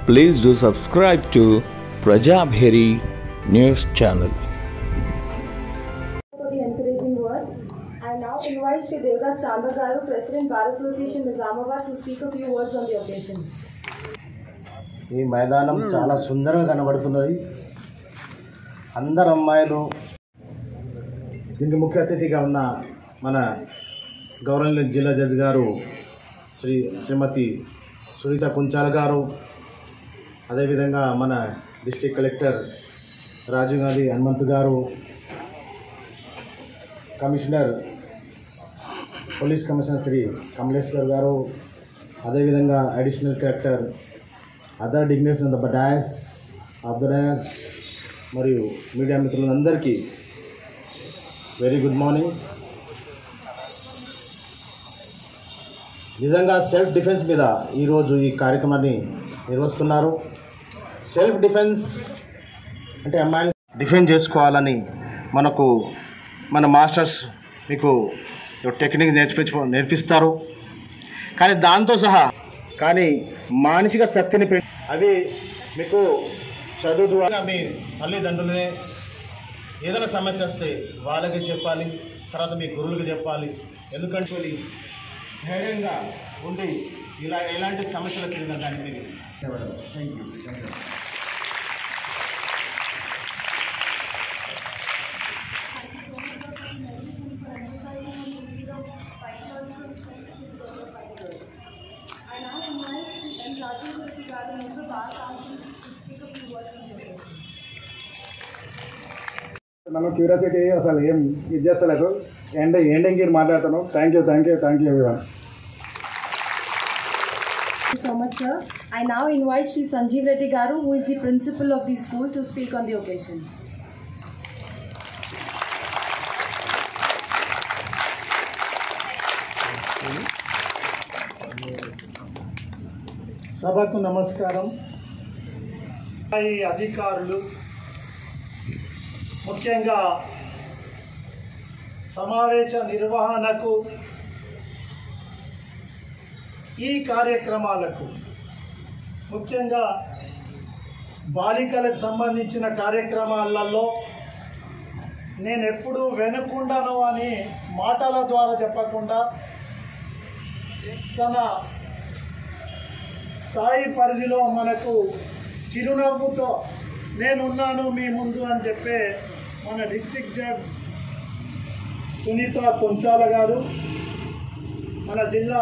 Please do subscribe to Prajabheri News Channel. For the encouraging words, I now invite Shri Devdas Chamba Garu, President Bar Association Nizamabad, to speak a few words on the occasion. ఈ మైదానం చాలా సుందరంగా కనబడుతున్నది. అందరు అమ్మాయిలు దీనికి ముఖ్య అతిథిగా ఉన్న మన గౌరవనీయ జిల్లా జడ్జి గారు శ్రీమతి సునీత కుంచాల గారు, అదేవిధంగా మన డిస్ట్రిక్ట్ కలెక్టర్ రాజీవ్ గాంధీ హనుమంత్ గారు, పోలీస్ కమిషనర్ శ్రీ కమలేశ్వర్ గారు, అదేవిధంగా additional collector, other dignitaries on the dais మరియు మీడియా మిత్రులందరికీ వెరీ గుడ్ మార్నింగ్. నిజంగా సెల్ఫ్ డిఫెన్స్ మీద ఈరోజు ఈ కార్యక్రమాన్ని నిర్వహిస్తున్నారు. సెల్ఫ్ డిఫెన్స్ అంటే అమ్మాయిని డిఫెండ్ చేసుకోవాలని మన మాస్టర్స్ మీకు టెక్నిక్ నేర్పిస్తారు. కానీ దాంతో సహా మానసిక శక్తిని అవి మీకు చదువు ద్వారా మీ తల్లిదండ్రులనే ఏదైనా సమస్య వస్తే వాళ్ళకి చెప్పాలి, తర్వాత మీ గురువులకు చెప్పాలి. ఎందుకంటే ధైర్యంగా ఉండి ఎలాంటి సమస్యలు వచ్చినా దాన్ని మీరు థ్యాంక్ యూ. నన్ను క్యూరియాసిటీ అసలు ఏం ఇది చేస్తలేదు. ఎండింగ్ మాట్లాడతాను. Thank you everyone. Thank you so much, sir. I now invite Shri Sanjeev Reddy Garu, who is the principal of the school, to speak on the occasion. సభకు నమస్కారం. ఈ అధికారులు ముఖ్యంగా సమావేశ నిర్వహణకు, ఈ కార్యక్రమాలకు, ముఖ్యంగా బాలికలకు సంబంధించిన కార్యక్రమాలలో నేను ఎప్పుడూ వెనుకుండాను అని మాటల ద్వారా చెప్పకుండా తన స్థాయి పరిధిలో మనకు చిరునవ్వుతో నేనున్నాను మీ ముందు అని చెప్పే మన డిస్ట్రిక్ట్ జడ్జ్ సునీత కొంచాల గారు, మన జిల్లా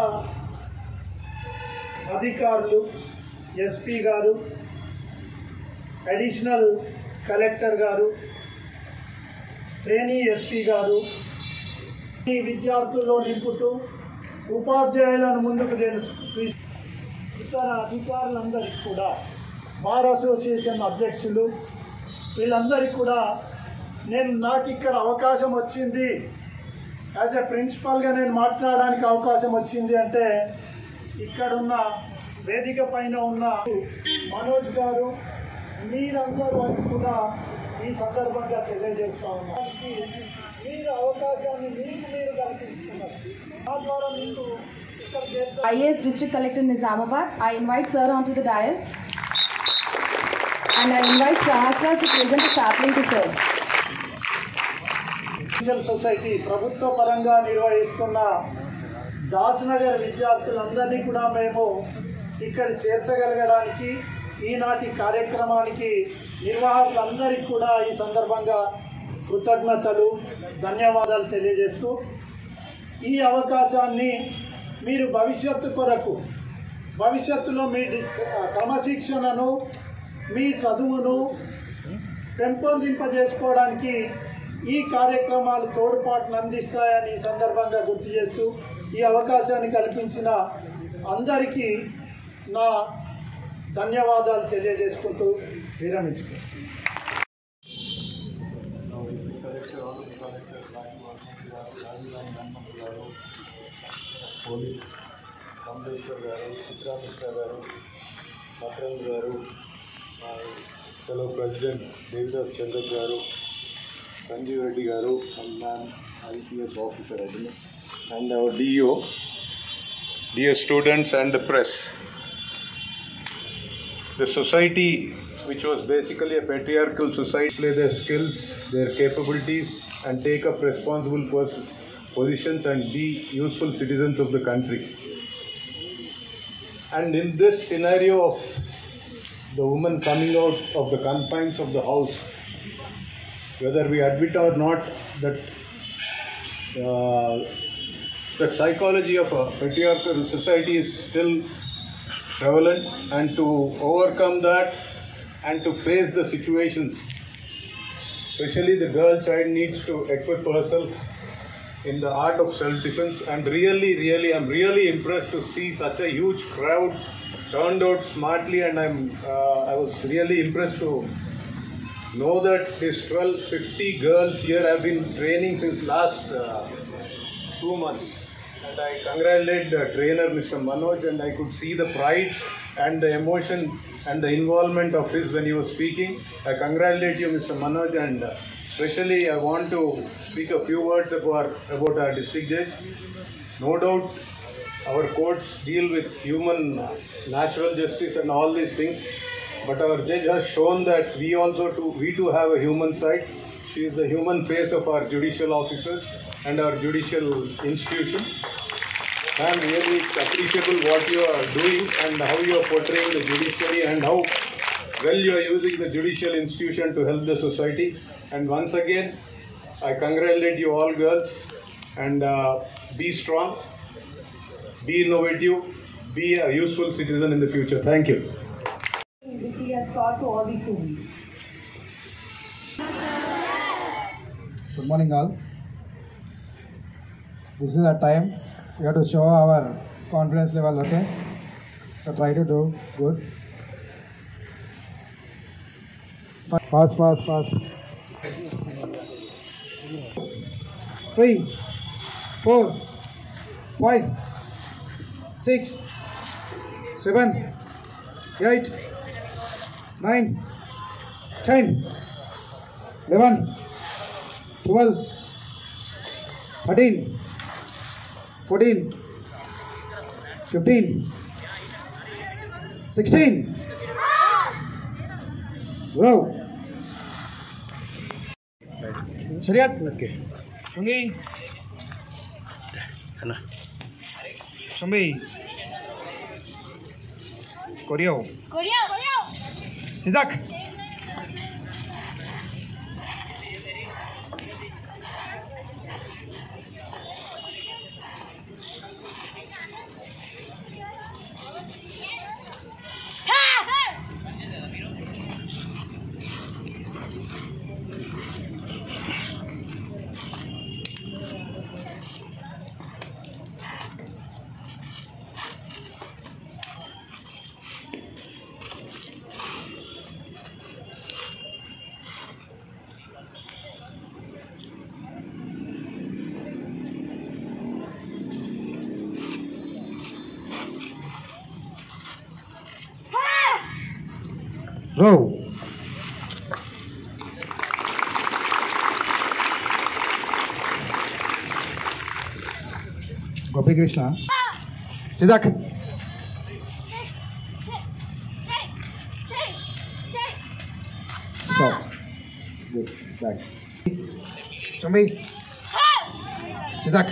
అధికారులు, ఎస్పీ గారు, అడిషనల్ కలెక్టర్ గారు, ట్రైనీ ఎస్పీ గారు, ఈ విద్యార్థుల్లో నింపుతూ ఉపాధ్యాయులను ముందుకు ఇతర అధికారులందరికీ కూడా, బార్ అసోసియేషన్ అధ్యక్షులు, వీళ్ళందరికీ కూడా నాకు ఇక్కడ అవకాశం వచ్చింది, యాజ్ ఎ ప్రిన్సిపాల్గా నేను మాట్లాడడానికి అవకాశం వచ్చింది అంటే ఇక్కడున్న వేదిక పైన ఉన్న మనోజ్ గారు, మీరందరూ కూడా ఈ సందర్భంగా తెలియజేస్తా ఉన్నారు. మీరు అవకాశాన్ని మీరు కల్పిస్తున్నారు. ఆ ద్వారా మీకు IAS District Collector Nizamabad, I invite sir onto the dais, and I invite Sahasra to present a sapling to sir. Society ప్రభుత్వ పరంగా నిర్వహిస్తున్న దాస్నగర్ విద్యార్థులందరినీ కూడా మేము ఇక్కడ చేర్చగలగడానికి, ఈనాటి కార్యక్రమానికి నిర్వాహకులందరికీ కూడా ఈ సందర్భంగా కృతజ్ఞతలు, ధన్యవాదాలు తెలియజేస్తూ, ఈ అవకాశాన్ని మీరు భవిష్యత్తులో మీ క్రమశిక్షణను, మీ చదువును పెంపొందింపజేసుకోవడానికి ఈ కార్యక్రమాలు తోడ్పాటును అందిస్తాయని ఈ సందర్భంగా గుర్తు చేస్తూ, ఈ అవకాశాన్ని కల్పించిన అందరికీ నా ధన్యవాదాలు తెలియజేసుకుంటూ విరమించుకుంటాను. పోలీస్ కమలేశ్వర్ గారు, చిత్రామిశ్ర గారు, మకరంద్ గారు, fellow President Devdas Chamba Garu, Sanjeev Reddy Garu, and Ma'am IPS Officer, and our DO, dear students and the press. the society, which was basically a patriarchal society, play their skills, their capabilities, and take up responsible positions and be useful citizens of the country. And in this scenario of the woman coming out of the confines of the house, whether we admit or not, that the psychology of a patriarchal society is still prevalent, and to overcome that and to face the situations, especially the girl child needs to equip herself in the art of self-defense. And really, I'm really impressed to see such a huge crowd turned out smartly, and I was really impressed to know that these 50 girls here have been training since last 2 months. And I congratulate the trainer, Mr. Manoj, and I could see the pride and the emotion and the involvement of his when he was speaking. I congratulate you, Mr. Manoj, and especially I want to speak a few words about our district judge. No doubt our courts deal with human natural justice and all these things, but our judge has shown that we too have a human side. She is the human face of our judicial officers and our judicial institution. I am really appreciable what you are doing and how you are portraying the judiciary and how well you are using the judicial institution to help the society. And once again, I congratulate you all girls, and be strong, be innovative, be a useful citizen in the future. Thank you. Which he has taught to all the students. Good morning all. This is our time. We have to show our confidence level, okay? So try to do good. Fast. 3, 4, 5, 6, 7, 8, 9, 10, 11, 12, 13, 14, 15, 16. Bro. Syariat. Sungi. Sumbi. Koryo. Sizak. Row. Gopi Krishna. Sidak. Stop. Good. Back. Chumbi. Sidak.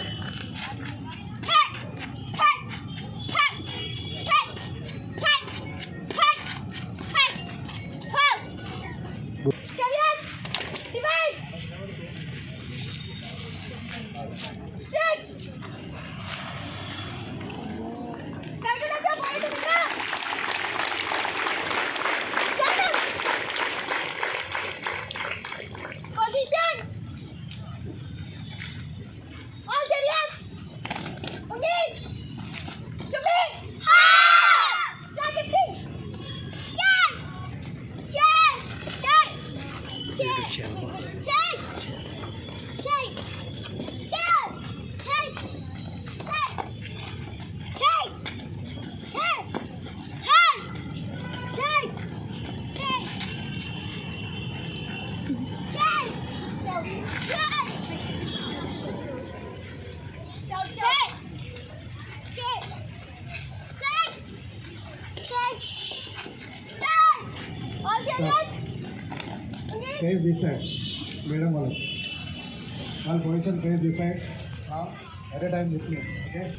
Face this side. Madam all position face this side. Now at a time with me. Okay.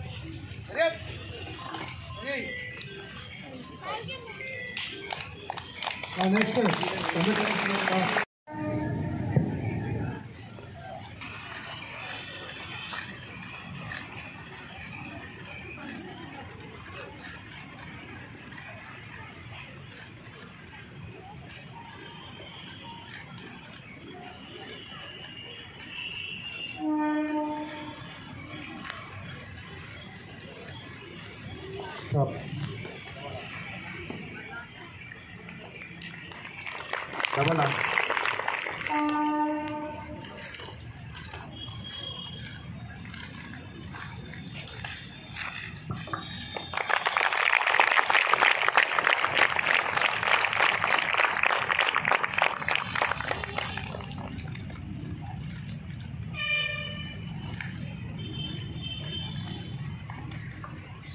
Now next time. Stop. Double up.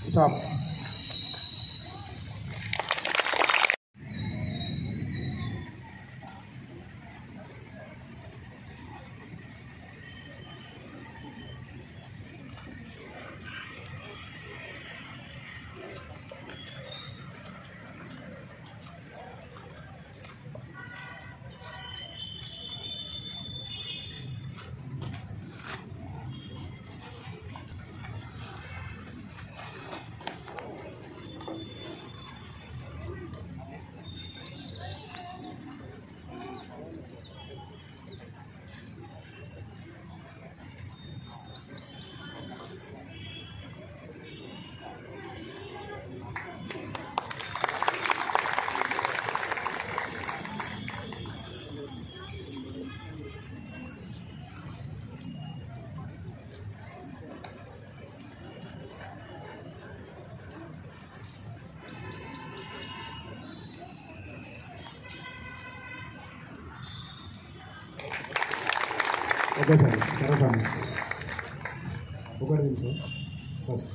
Stop. Okay, sir. Sarasami. ఒకటి నిమిషం first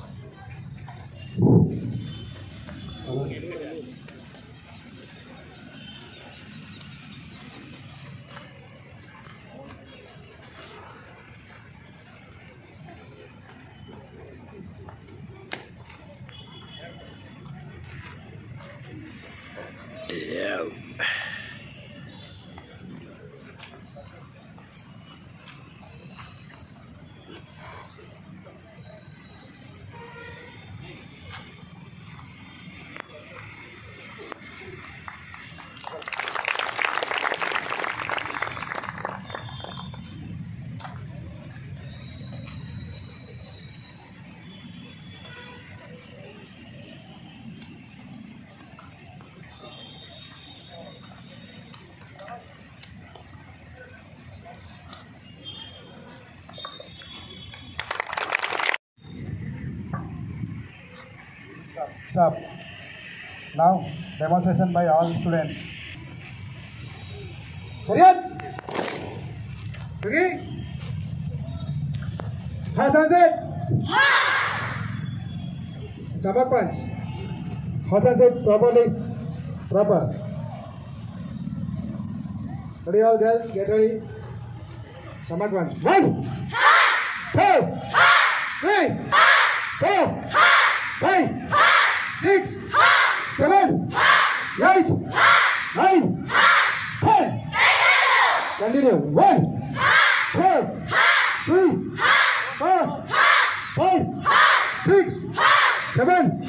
Stop. Now, demonstration by all students. Sariyat! Okay? Hassan said. Samak punch. Hassan said properly. Proper. Ready all girls? Get ready. Samak punch. 1, 2, 3, 4, 5, 6, 7, 8, 9, 10. Continue. 1, 2, 3, 4, 5, 6, 7,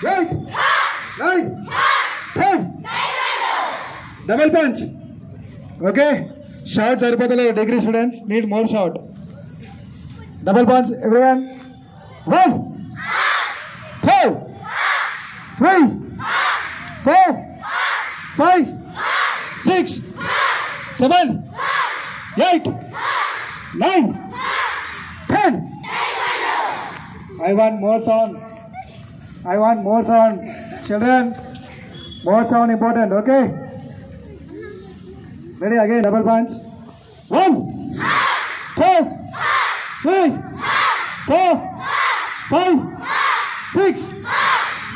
8, 9, 10. Double punch. Okay. Shout saripotale degree students need more shout. Double punch everyone. 1, 2, 3, 4, 5, 6, 7, 8, 9, 10. I want more sound. I want more sound. Children, more sound important, okay? Ready again, double punch. 1, 2, 3, 4, 5, 6,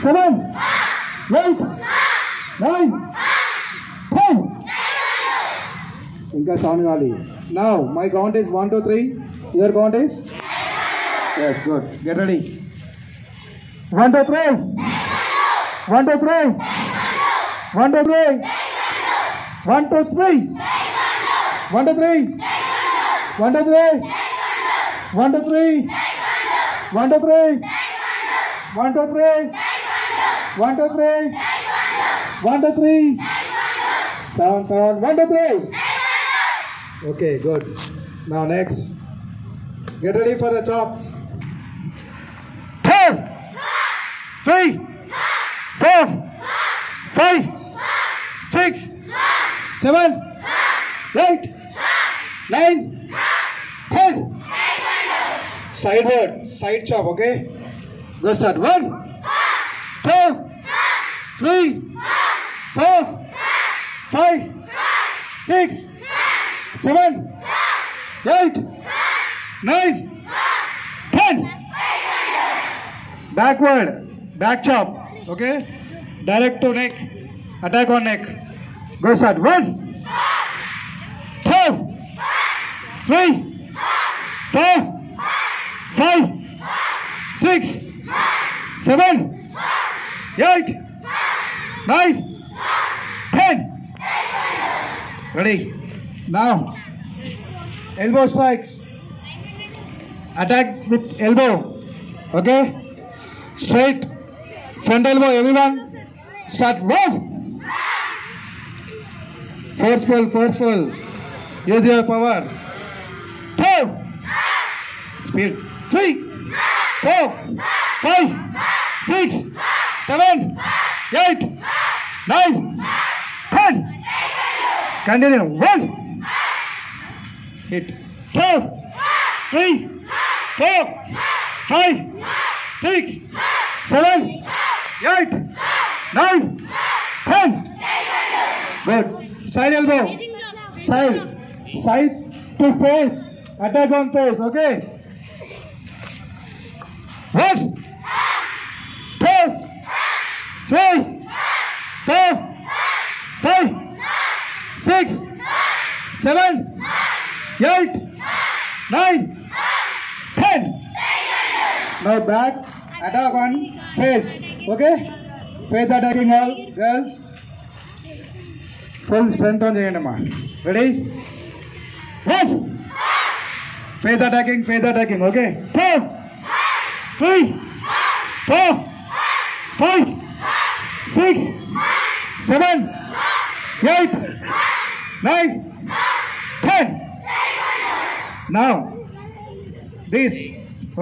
7, 8, 9, 10. ఇంకా sound కావాలి. Now my count is 1 2 3. Your count is yes good. Get ready. 1 2 3. 1 2 3. 1 2 3. 1 2 3. 1 2 3. 1 2 3. 1 2 3. 1 2 3. 1 2 3. 1 2 3. 1 2 3. Sound 1 2 3. Okay, good. Now next. Get ready for the chops. 2 3 4 5 6 7 8 9 10. Sideward, side chop, okay? Go start. 1 2 3 4 5 6 7 8 9 10. Backward, back chop, okay? Direct to neck, attack on neck. Go start. 1 2 3 4 5 6 7 8 9 10. Ready? Now, elbow strikes. Attack with elbow. Okay? Straight. Front elbow, everyone. Start. 1. Forceful. Use your power. 2. Speed. 3 4 5 6 7 8 9 10. Continue. 1. Hit. 2 3 4 5 6 7 8 9 10. Good. Side elbow. Side to face. Attack on face. Okay. 1 2 3 4 5 6 7 8 9 10. Now back, attack on face. Okay? Face attacking all girls. Full strength on Jayanama. Ready? 1. Face attacking. Okay? 2 3 4 5 6 7 8 9 10. Now this,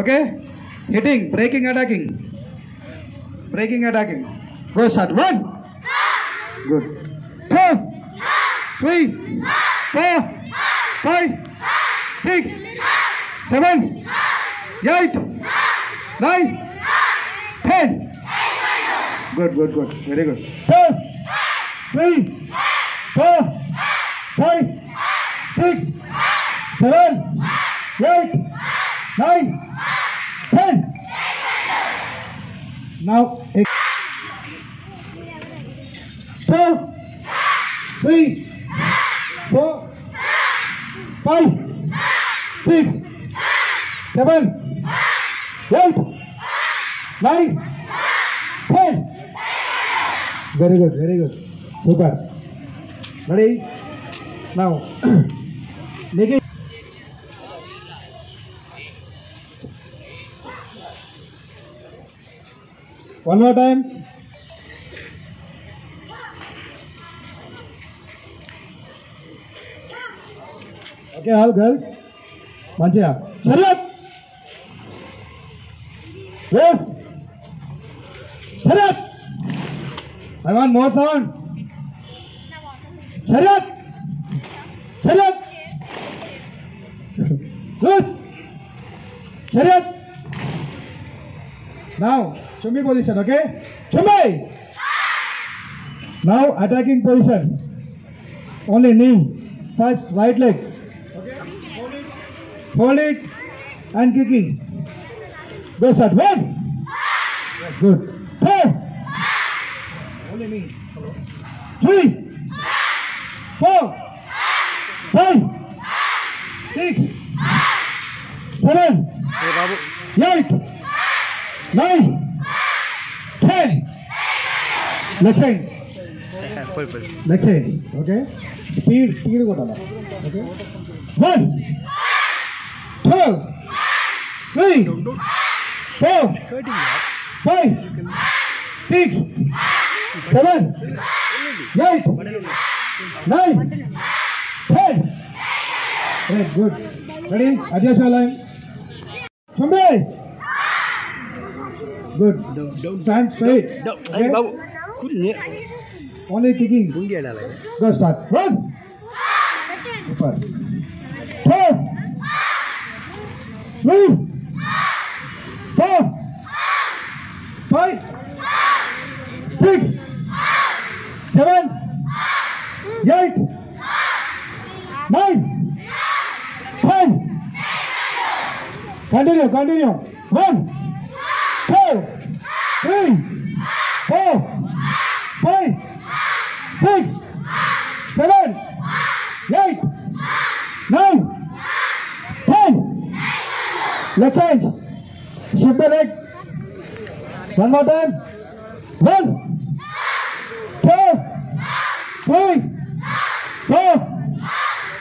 okay? Hitting, breaking, attacking. Go start. 1. Good. 2 3 4 5 6 7 8 9 10. Good. Very good. 2 3 4 5 6 7 8 9 10. Now 2 3 4 5 6 7 8 9 10. Very good. Super. Ready? Now making. One more time. Okay, all girls. Manchiga. Chariot. Yes. Chariot. I want more sound. Chariot. Yes. Chariot. Now, Chumbi position, okay? Chumbi! Now, attacking position. Only knee. First, right leg. Okay? Hold it and kicking. Go start. 1. Yes, good. 2. Only knee. 3. 4. 5, 6, 7, 8, 9, 10. Leg change. Leg change. Okay. Speed కొట్టాలి. Okay. 1, 2, 3, 4, 5, 6, 7, 8, 9, 10. Right, good. Ready? Adjust your line. Chumbe. Good. Stand straight. Okay. Only kicking. Go start. 1. 2, 3, 4, 5, 6, 7, 8, 9, 10. Continue. 1, 2, 3, 4, 5, 6, 7, 8, 9, 10. Leg change. Shift the leg. One more time. 1, 2, 3, 4,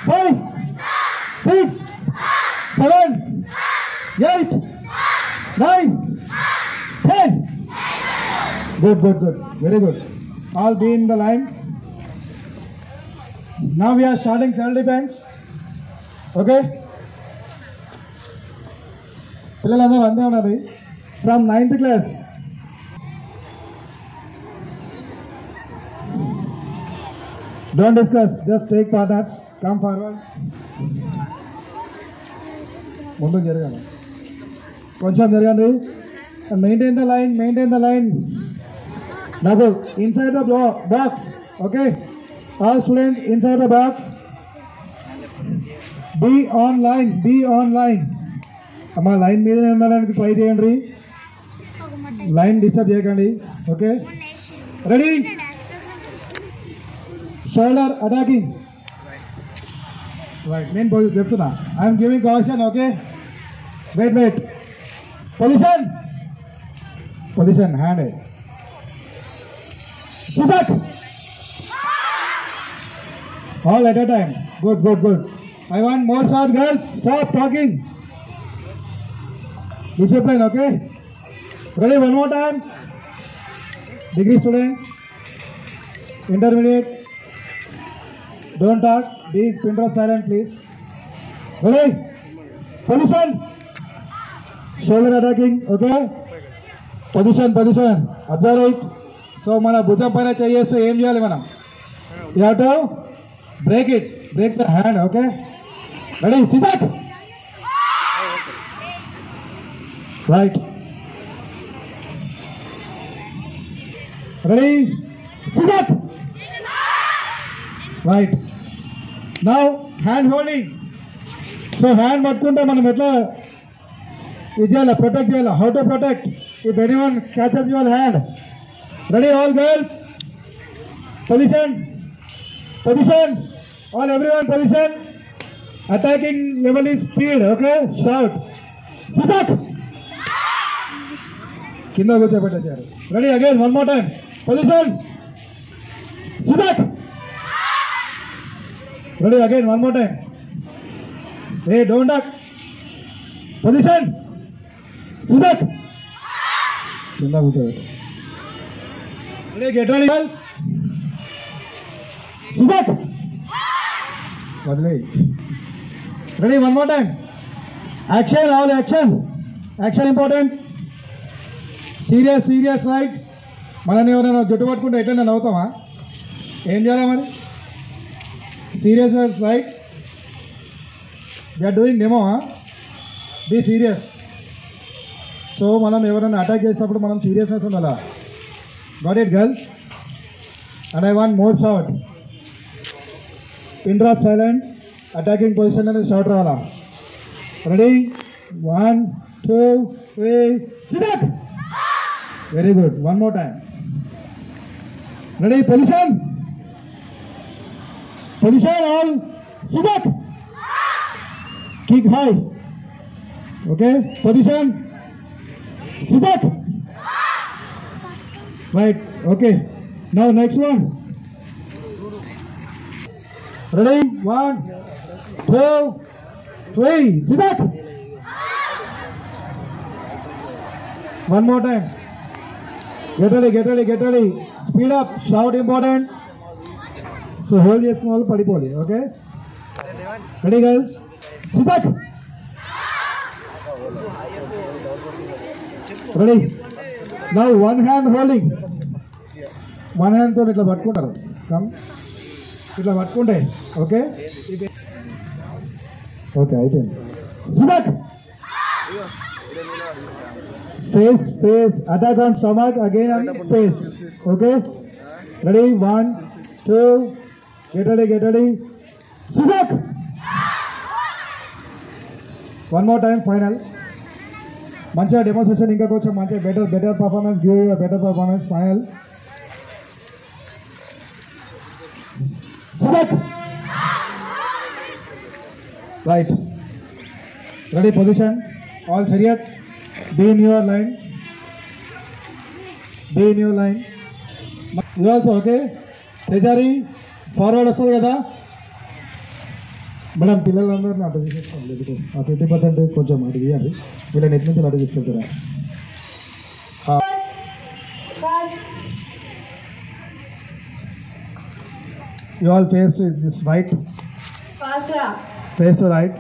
5, 6, 7, 8, 9, 10. Good. Very good. All be in the line. Now we are starting self-defense. Okay. పిల్లలందరూ అందే ఉన్నారు. From 9th class. Don't discuss. Just take partners. Come forward. ముందుకు జరగాలి. కొంచెం జరగండి. Maintain the line. Now inside the box. Okay. All students inside the box. Be online. అమ్మా line మీద ఉండడానికి ట్రై చేయండి. లైన్ డిస్టర్బ్ చేయకండి. Okay ready shoulder attacking right. నేను చెప్తున్నా I'm giving caution. Okay wait position hand attack all at a time. Good. I want more sound, girls. Stop talking. Discipline, okay? Ready? One more time. Degree students, intermediate, don't talk. Be pin drop silent, please. Ready? Position. Shoulder attacking, okay? Position. Observe it. So, mana bhujam paina cheyese em cheyali manam. You have to break the hand, okay? Ready? Sit up. Right. Ready? Sit up. Right. Now hand holding. So hand పట్టుకుంటే మనం ఎట్లా ఇది చేయాలి, protect చేయాలి. How to protect if anyone catches your hand? Ready, all girls? Position. All everyone position. Attacking level is speed. Okay. Shout. Sit up. కింద కూర్చోబెట్టేశారు. Ready again one more time. Position. Sit up. Ready again one more time. Hey, don't duck. Position. Sit up. కింద కూర్చోబెట్టు. Ready get ready girls. Sit up. వదిలే. Ready one more time. Action all action important. Serious right. మనని ఎవరైనా జుట్టు పట్టుకుంటే ఎట్లయినా నవ్వుతామా? ఏం చేయాలి మరి? Serious right. We're doing demo. Be serious. So మనం ఎవరైనా అటాక్ చేసినప్పుడు మనం సీరియస్నెస్ ఉండాలా. Got it girls? And I want more short. Pin drop silent. Attacking position అనేది షార్ట్ రావాలా. Ready 1 2 3 SIT up. Very good. One more time. Ready? Position all. Sidak. Kick high. Okay. Position. Sidak. Right. Okay. Now next one. Ready? 1, 2, 3. Sidak. One more time. Get ready, get ready, get ready. Speed up. Shout important. So hold your small padipoli. Okay. Ready, guys? Sidak. Ready? Now one hand holding. One hand తో ఇట్లా పట్టుకుంటారు. Come. ఇట్లా పట్టుకుంటే okay okay అయిపోయింది. Sidak. Face, attack on stomach, again on face. Okay? Ready? 1, 2, get ready. Sidak. One more time, final. మంచిగా demonstration ఇంకా కొంచెం మంచిగా better performance, give you better performance, final. Sidak. Right. Ready, position. All chariot. Be in your line. You also okay? Tejari, forward వస్తుంది కదా madam. పిల్లలందరూ అటు తీసేసుకోండి. ఆ 50% కొంచెం అటు తీయండి. వీళ్ళ నెట్ నుంచి అటు తీసుకెళ్తారా? You all face this right. Faster. Face to right.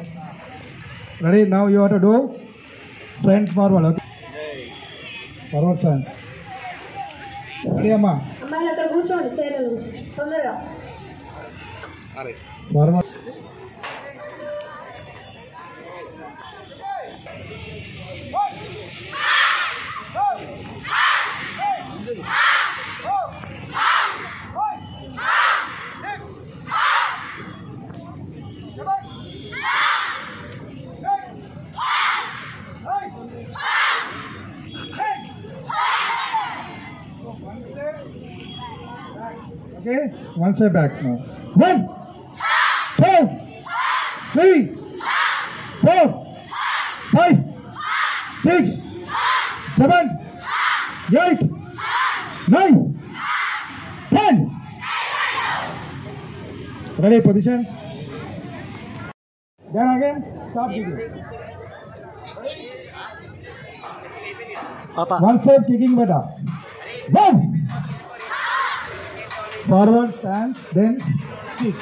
Ready? Now you have to do front forward. Okay. Forward stance. Ready, Amma? అమ్మాయిలు అక్కడ కూర్చోండి చైర్లో తొందరగా. Forward. Okay, one step back now. 1, 2, 3, 4, 5, 6, 7, 8, 9, 10. Ready, position. Then again, stop kicking. One step kicking better. 1. Forward stance, then kick.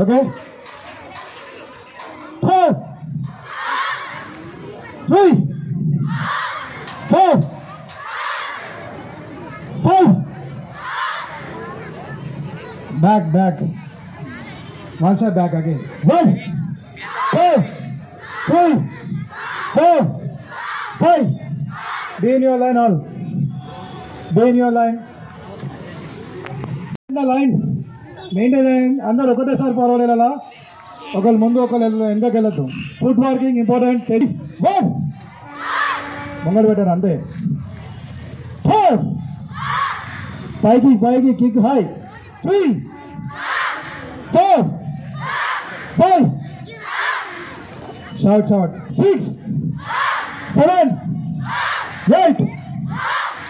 Okay? 4, 3, 4, 5. Back. One step back again. 1, 2, 3, 4, 5. Be in your line all. Be in your line. Line maintain అందరు ఒకటేసారి forward వెళ్ళాలా. ఒకళ్ళు ముందు ఒకళ్ళు వెనకకి వెళ్ళొద్దు. Foot working important. ముంగడు పెట్టారు అంతే. పైకి కిక్ హై. 3, 4, 5. షార్ట్ 6, 7, 8,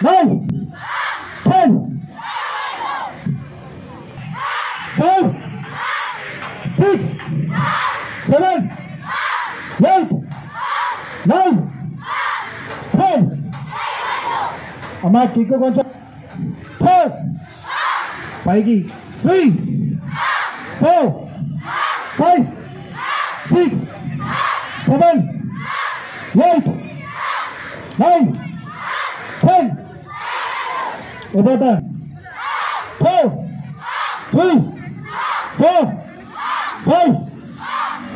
9, 10. 5, 6, 7, 8, 9, 10. అమ్మా కిక్ కొంచెం. 4, పైకి. 3, 4, 5, 6, 7, 8, 9, 10. About time. 4, 3, 4, 5,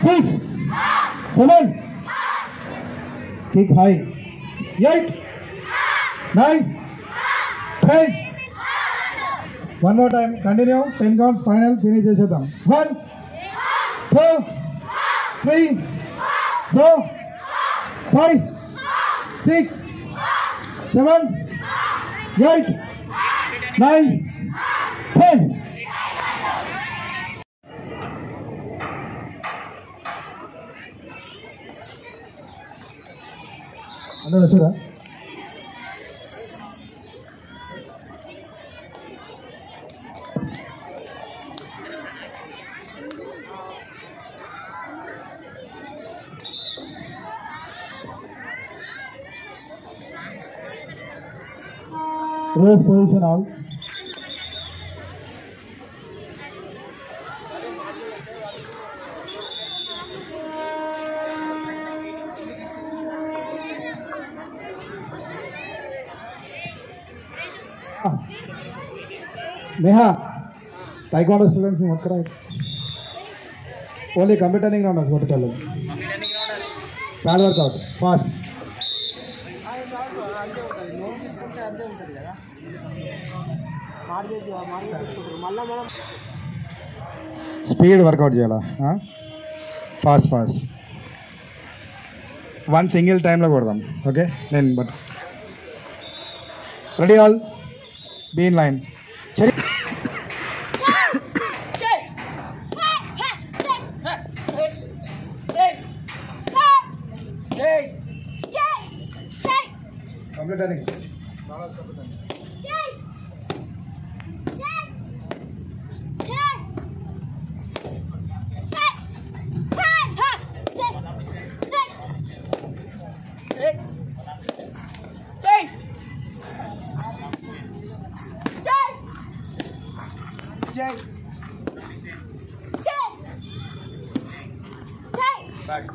6, 7. Kick high. 8, 9, 10. One more time. Continue. 10 counts. Final. Finish చేసేద్దాం. 1, 2, 3, 4, 5, 6, 7, 8, 9, 10. అందరూ వచ్చారా? Raise position all. Neha, taekwondo students what correct? Only competing round is what tell them. Pad workout, fast. Speed workout చేయాలా? Fast one single టైంలో కొడదాం. Okay, నేను but ready all be in line. Complete అని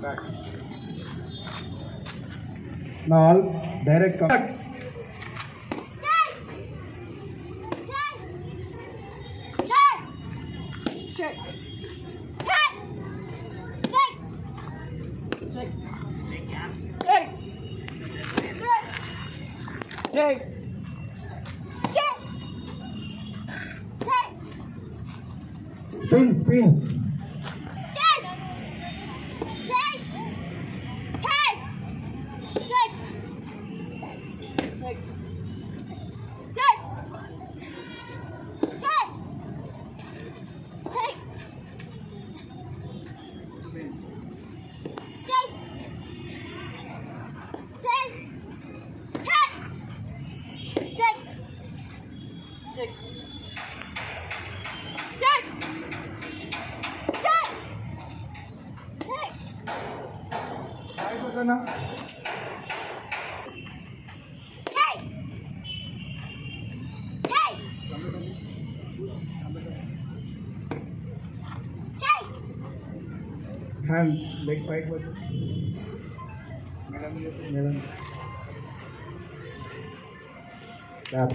back. Now all direct come back. Spin. Hand, leg pike was Madam. Tap.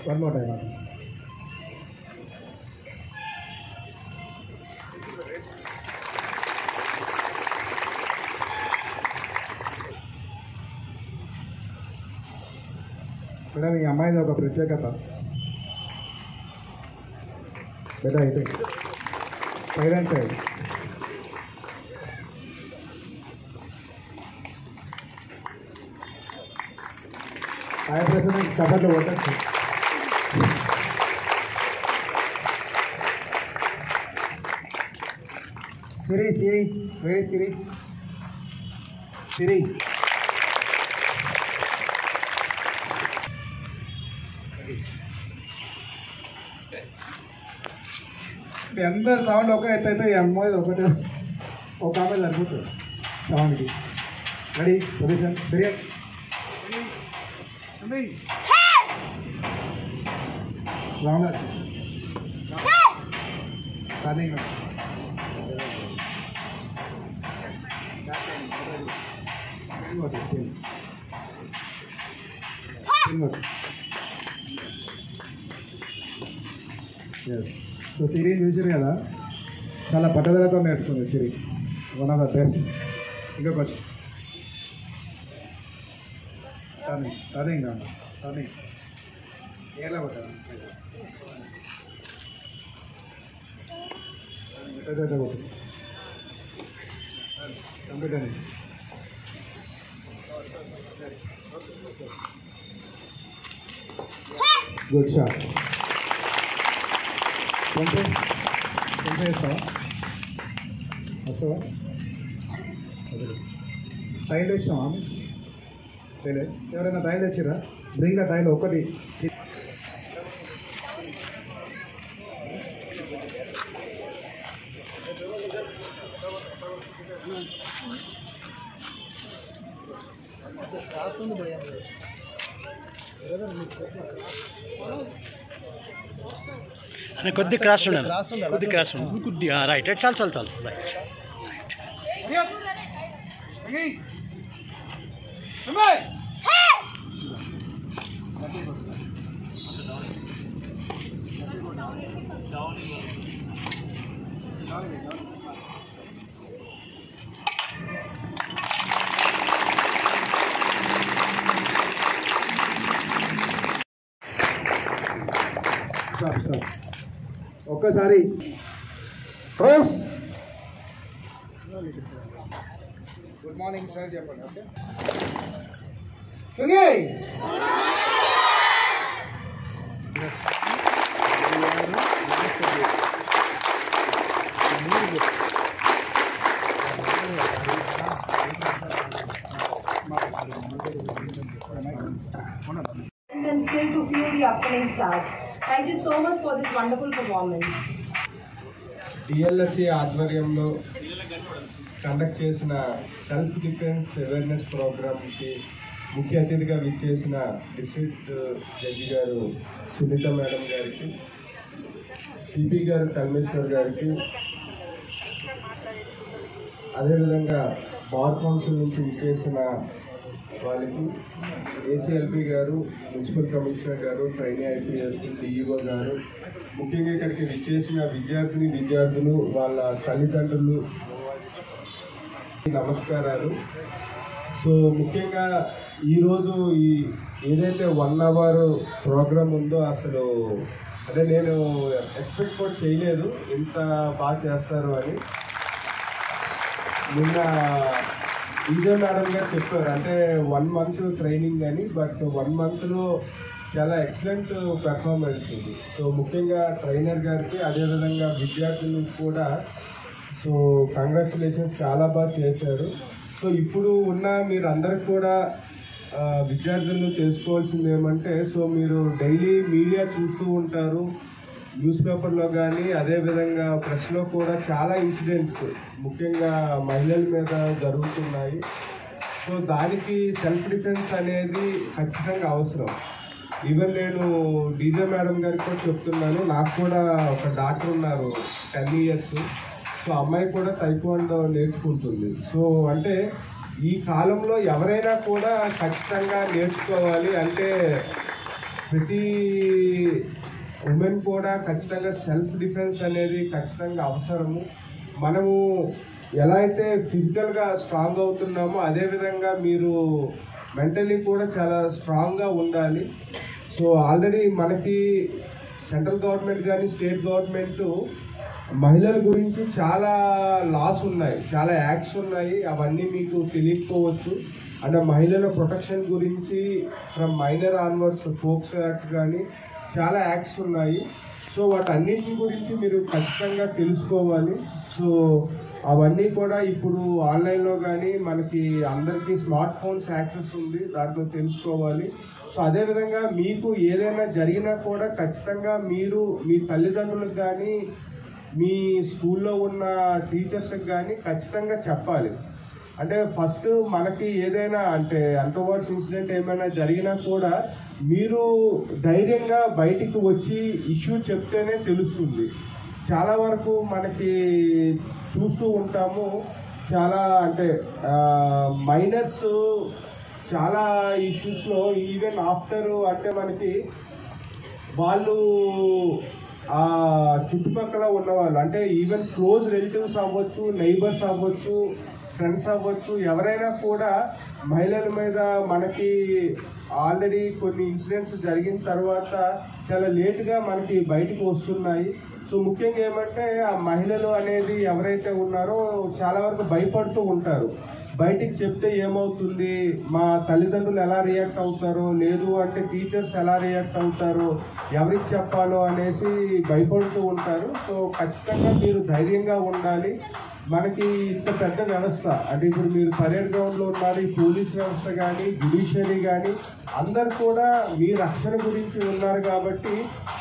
One more time. Madam, ఈ అమ్మాయిది ఒక ప్రత్యేకత. పెద్ద అయితే సైలెంట్ సైడ్ ఆయన ప్రశ్న చప్పట్లు కొట్టచ్చు. సిరి వేరే సిరి మీ అందరు సౌండ్ ఒక ఎత్తు అయితే ఈ అమ్మాయి ఒకటే ఒక ఆమె సరిపోతుంది సౌండ్కి. రెడీ, పొజిషన్, సరియా రౌండ్ టర్నింగ్ ఎస్. సో సిరి చూసారు కదా, చాలా పట్టుదలతో నేర్చుకుంది Siri. One of the best. ఇంకా క్వశ్చన్. టర్నింగ్ ఎలా కొట్టాలి? Computer good shot. కొంచెం వేస్తావా? వస్తావా టైల్ వేసినావా టైల్ ఎవరైనా టైల్ వచ్చిరా బ్రింగ్ ద టైల్ ఒకటి కొద్ది క్రాస్ ఉండాలి కొద్ది క్రాస్ ఉండాలి కొద్ది రైట్ రైట్ చాలు చాలు చాలు రైట్ ఒక్కసారి గుడ్ మార్నింగ్ సార్ చెప్పండి okay And skill to fuel the upcoming stars. Thank you so much for this wonderful performance. DLSC ఆధ్వర్యంలో కండక్ట్ చేసిన సెల్ఫ్ డిఫెన్స్ అవేర్నెస్ ప్రోగ్రామ్కి ముఖ్య అతిథిగా విచ్చేసిన డిస్ట్రిక్ట్ జడ్జి గారు సునీత మేడం గారికి, సిపి గారు పరమేశ్వర్ గారికి, అదేవిధంగా బార్ కౌన్సిల్ నుంచి విచ్చేసిన వాళ్ళకి, ఏసీఎల్పీ గారు, మున్సిపల్ కమిషనర్ గారు, ట్రైనీ ఐపీఎస్, డిఈఓ గారు, ముఖ్యంగా ఇక్కడికి విచ్చేసిన విద్యార్థులు, వాళ్ళ తల్లిదండ్రులు నమస్కారాలు. సో ముఖ్యంగా ఈరోజు ఈ ఏదైతే 1 అవర్ ప్రోగ్రామ్ ఉందో అసలు అంటే నేను ఎక్స్పెక్ట్ కూడా చేయలేదు ఇంత బాగా చేస్తారు అని. నిన్న విజయ్ మేడం గారు చెప్పారు అంటే 1 మంత్ ట్రైనింగ్ అని, బట్ 1 మంత్లో చాలా ఎక్సలెంట్ పెర్ఫార్మెన్స్ ఇది. సో ముఖ్యంగా ట్రైనర్ గారికి అదేవిధంగా విద్యార్థులకు కూడా సో కంగ్రాచులేషన్స్, చాలా బాగా చేశారు. సో ఇప్పుడు ఉన్న మీరు అందరికి కూడా విద్యార్థులు తెలుసుకోవాల్సింది ఏమంటే, సో మీరు డైలీ మీడియా చూస్తూ ఉంటారు, న్యూస్ పేపర్లో కానీ అదేవిధంగా ప్రెస్లో కూడా చాలా ఇన్సిడెంట్స్ ముఖ్యంగా మహిళల మీద జరుగుతున్నాయి. సో దానికి సెల్ఫ్ డిఫెన్స్ అనేది ఖచ్చితంగా అవసరం. ఈవెన్ నేను డీజే మేడం గారికి కూడా చెప్తున్నాను, నాకు కూడా ఒక డాక్టర్ ఉన్నారు 10 years. సో అమ్మాయి కూడా తైక్వాండో నేర్చుకుంటుంది. సో అంటే ఈ కాలంలో ఎవరైనా కూడా ఖచ్చితంగా నేర్చుకోవాలి. అంటే ప్రతి ఉమెన్ కూడా ఖచ్చితంగా సెల్ఫ్ డిఫెన్స్ అనేది ఖచ్చితంగా అవసరము. మనము ఎలా అయితే ఫిజికల్గా స్ట్రాంగ్ అవుతున్నామో అదేవిధంగా మీరు మెంటలీ కూడా చాలా స్ట్రాంగ్గా ఉండాలి. సో ఆల్రెడీ మనకి సెంట్రల్ గవర్నమెంట్ కానీ స్టేట్ గవర్నమెంట్ మహిళల గురించి చాలా లాస్ ఉన్నాయి, చాలా యాక్ట్స్ ఉన్నాయి. అవన్నీ మీకు తెలియకపోవచ్చు. అంటే మహిళల ప్రొటెక్షన్ గురించి from minor onwards POCSO act కానీ చాలా యాక్ట్స్ ఉన్నాయి. సో వాటన్నిటి గురించి మీరు ఖచ్చితంగా తెలుసుకోవాలి. సో అవన్నీ కూడా ఇప్పుడు ఆన్లైన్లో కానీ మనకి అందరికీ స్మార్ట్ ఫోన్స్ యాక్సెస్ ఉంది, దాంట్లో తెలుసుకోవాలి. సో అదేవిధంగా మీకు ఏదైనా జరిగినా కూడా ఖచ్చితంగా మీరు మీ తల్లిదండ్రులకు కానీ మీ స్కూల్లో ఉన్న టీచర్స్కి కానీ ఖచ్చితంగా చెప్పాలి. అంటే ఫస్ట్ మనకి ఏదైనా అంటే అంటర్వర్డ్స్ ఇన్సిడెంట్ ఏమైనా జరిగినా కూడా మీరు ధైర్యంగా బయటికి వచ్చి ఇష్యూ చెప్తేనే తెలుస్తుంది. చాలా వరకు మనకి చూస్తూ ఉంటాము, చాలా అంటే మైనర్స్ చాలా ఇష్యూస్లో ఈవెన్ ఆఫ్టర్ అంటే మనకి వాళ్ళు ఆ చుట్టుపక్కల ఉన్నవాళ్ళు అంటే ఈవెన్ క్లోజ్ రిలేటివ్స్ అవ్వచ్చు, నైబర్స్ అవ్వచ్చు, ఫ్రెండ్స్ అవ్వచ్చు, ఎవరైనా కూడా మహిళల మీద మనకి ఆల్రెడీ కొన్ని ఇన్సిడెంట్స్ జరిగిన తర్వాత చాలా లేటుగా మనకి బయటకు వస్తున్నాయి. సో ముఖ్యంగా ఏమంటే ఆ మహిళలు అనేది ఎవరైతే ఉన్నారో చాలా వరకు భయపడుతూ ఉంటారు. బయటికి చెప్తే ఏమవుతుంది, మా తల్లిదండ్రులు ఎలా రియాక్ట్ అవుతారో, లేదు అంటే టీచర్స్ ఎలా రియాక్ట్ అవుతారో, ఎవరికి చెప్పాలో అనేసి భయపడుతూ ఉంటారు. సో ఖచ్చితంగా మీరు ధైర్యంగా ఉండాలి. మనకి ఇంత పెద్ద వ్యవస్థ అంటే ఇప్పుడు మీరు పరేడ్ గ్రౌండ్లో ఉన్నారు, ఈ పోలీస్ వ్యవస్థ కానీ జ్యుడిషియరీ కానీ అందరు కూడా మీ రక్షణ గురించి ఉన్నారు కాబట్టి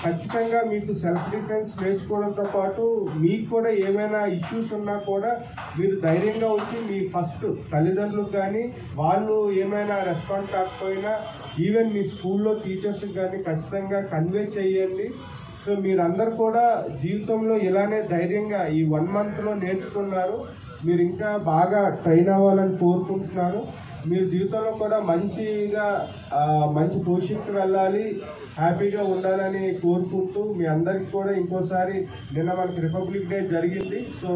ఖచ్చితంగా మీకు సెల్ఫ్ డిఫెన్స్ నేర్చుకోవడంతో పాటు మీకు కూడా ఏమైనా ఇష్యూస్ ఉన్నా కూడా మీరు ధైర్యంగా వచ్చి మీ ఫస్ట్ తల్లిదండ్రులకు కానీ వాళ్ళు ఏమైనా రెస్పాండ్ కాకపోయినా ఈవెన్ మీ స్కూల్లో టీచర్స్కి కానీ ఖచ్చితంగా కన్వే చేయండి. సో మీరందరూ కూడా జీవితంలో ఇలానే ధైర్యంగా ఈ 1 monthలో నేర్చుకున్నారు. మీరు ఇంకా బాగా ట్రైన్ అవ్వాలని కోరుకుంటున్నాను. మీరు జీవితంలో కూడా మంచి పొజిషన్కి వెళ్ళాలి, హ్యాపీగా ఉండాలని కోరుకుంటూ మీ అందరికి కూడా ఇంకోసారి నిన్న మనకి రిపబ్లిక్ డే జరిగింది. సో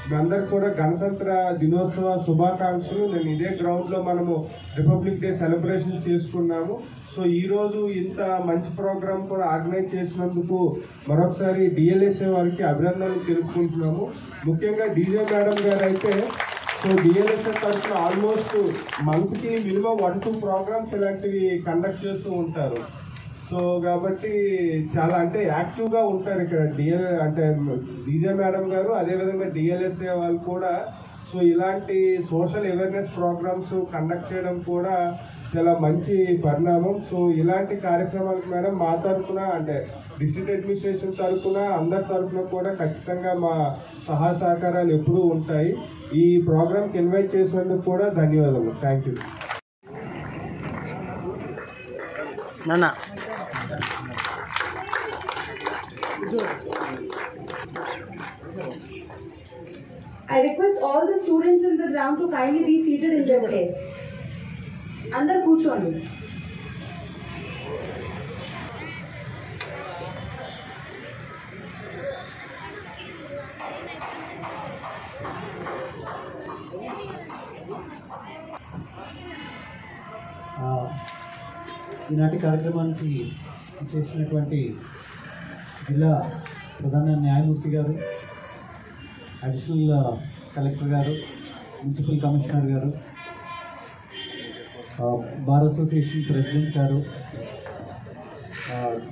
మీ అందరికి కూడా గణతంత్ర దినోత్సవ శుభాకాంక్షలు. నేను ఇదే గ్రౌండ్లో మనము రిపబ్లిక్ డే సెలబ్రేషన్ చేసుకున్నాము. సో ఈరోజు ఇంత మంచి ప్రోగ్రామ్ కూడా ఆర్గనైజ్ చేసినందుకు మరొకసారి డిఎల్ఎస్ఏ వారికి అభినందనలు తెలుపుకుంటున్నాము. ముఖ్యంగా డీజే మేడం గారు అయితే సో డిఎల్ఎస్ఏ తరఫున ఆల్మోస్ట్ మంత్కి మినిమం 1-2 ప్రోగ్రామ్స్ ఇలాంటివి కండక్ట్ చేస్తూ ఉంటారు. సో కాబట్టి చాలా అంటే యాక్టివ్గా ఉంటారు ఇక్కడ డీజే మేడం గారు, అదేవిధంగా డిఎల్ఎస్ఏ వాళ్ళు కూడా. సో ఇలాంటి సోషల్ అవేర్నెస్ ప్రోగ్రామ్స్ కండక్ట్ చేయడం కూడా చాలా మంచి పరిణామం. సో ఇలాంటి కార్యక్రమాలకు మేడం మా తరఫున అంటే డిస్ట్రిక్ట్ అడ్మినిస్ట్రేషన్ తరఫున అందరి తరఫున కూడా ఖచ్చితంగా మా సహాయ సహకారాలు ఎప్పుడూ ఉంటాయి. ఈ ప్రోగ్రామ్కి ఇన్వైట్ చేసినందుకు కూడా ధన్యవాదాలు. Thank you. I request all the students in the ground to kindly be seated in their place. Andar కూర్చోండి. ఈనాటి కార్యక్రమానికి చేసినటువంటి జిల్లా ప్రధాన న్యాయమూర్తి గారు, అడిషనల్ కలెక్టర్ గారు, మున్సిపల్ కమిషనర్ గారు, బార్ అసోసియేషన్ ప్రెసిడెంట్ గారు,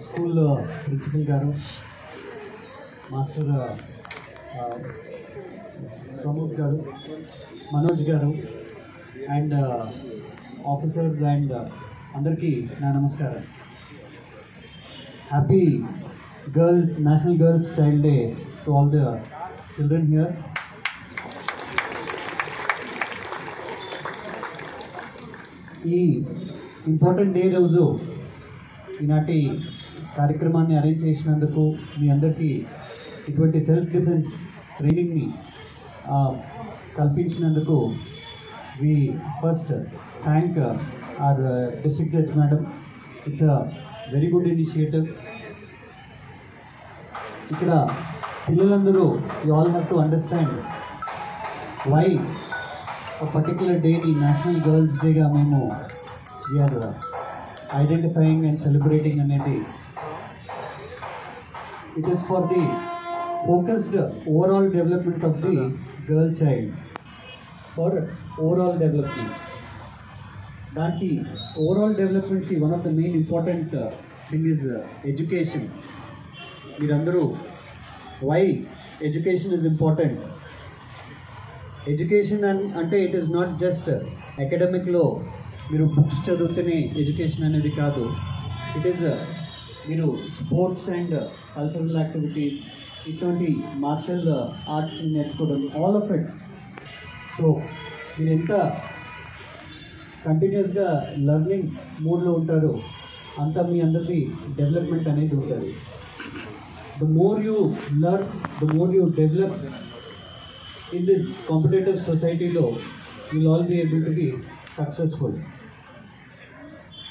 స్కూల్ ప్రిన్సిపల్ గారు, మాస్టర్ ప్రమోద్ గారు, మనోజ్ గారు అండ్ ఆఫీసర్స్ అండ్ అందరికీ నా నమస్కారం. Happy national girls child day to all the children here. ఈ ఇంపార్టెంట్ డే రోజు ఈనాటి కార్యక్రమాన్ని అరేంజ్ చేసినందుకు మీ అందరికీ ఇటువంటి సెల్ఫ్ డిఫెన్స్ ట్రైనింగ్ని కల్పించినందుకు we first thank our district judge madam. It's a very good initiative. Ikkada pillallandaru you all have to understand why a particular day ni National Girls Day ga memo we are identifying and celebrating anedi. It is for the focused overall development of the girl child, for overall development. దానికి overall డెవలప్మెంట్కి one of the main important thing is education. మీరందరూ why education is important. Education అంటే it is not just అకాడమిక్లో మీరు books చదివితేనే education అనేది కాదు. It is మీరు స్పోర్ట్స్ అండ్ కల్చరల్ యాక్టివిటీస్, ఇటువంటి మార్షల్ ఆర్ట్స్ నేర్చుకోవడం, ఆల్ ఆఫ్ ఇట్. సో మీరు ఎంత కంటిన్యూస్గా లెర్నింగ్ మోడ్లో ఉంటారో అంత మీ అందరిది డెవలప్మెంట్ అనేది ఉంటుంది. The more you learn, the more you develop in this competitive సొసైటీలో will all be able to be successful.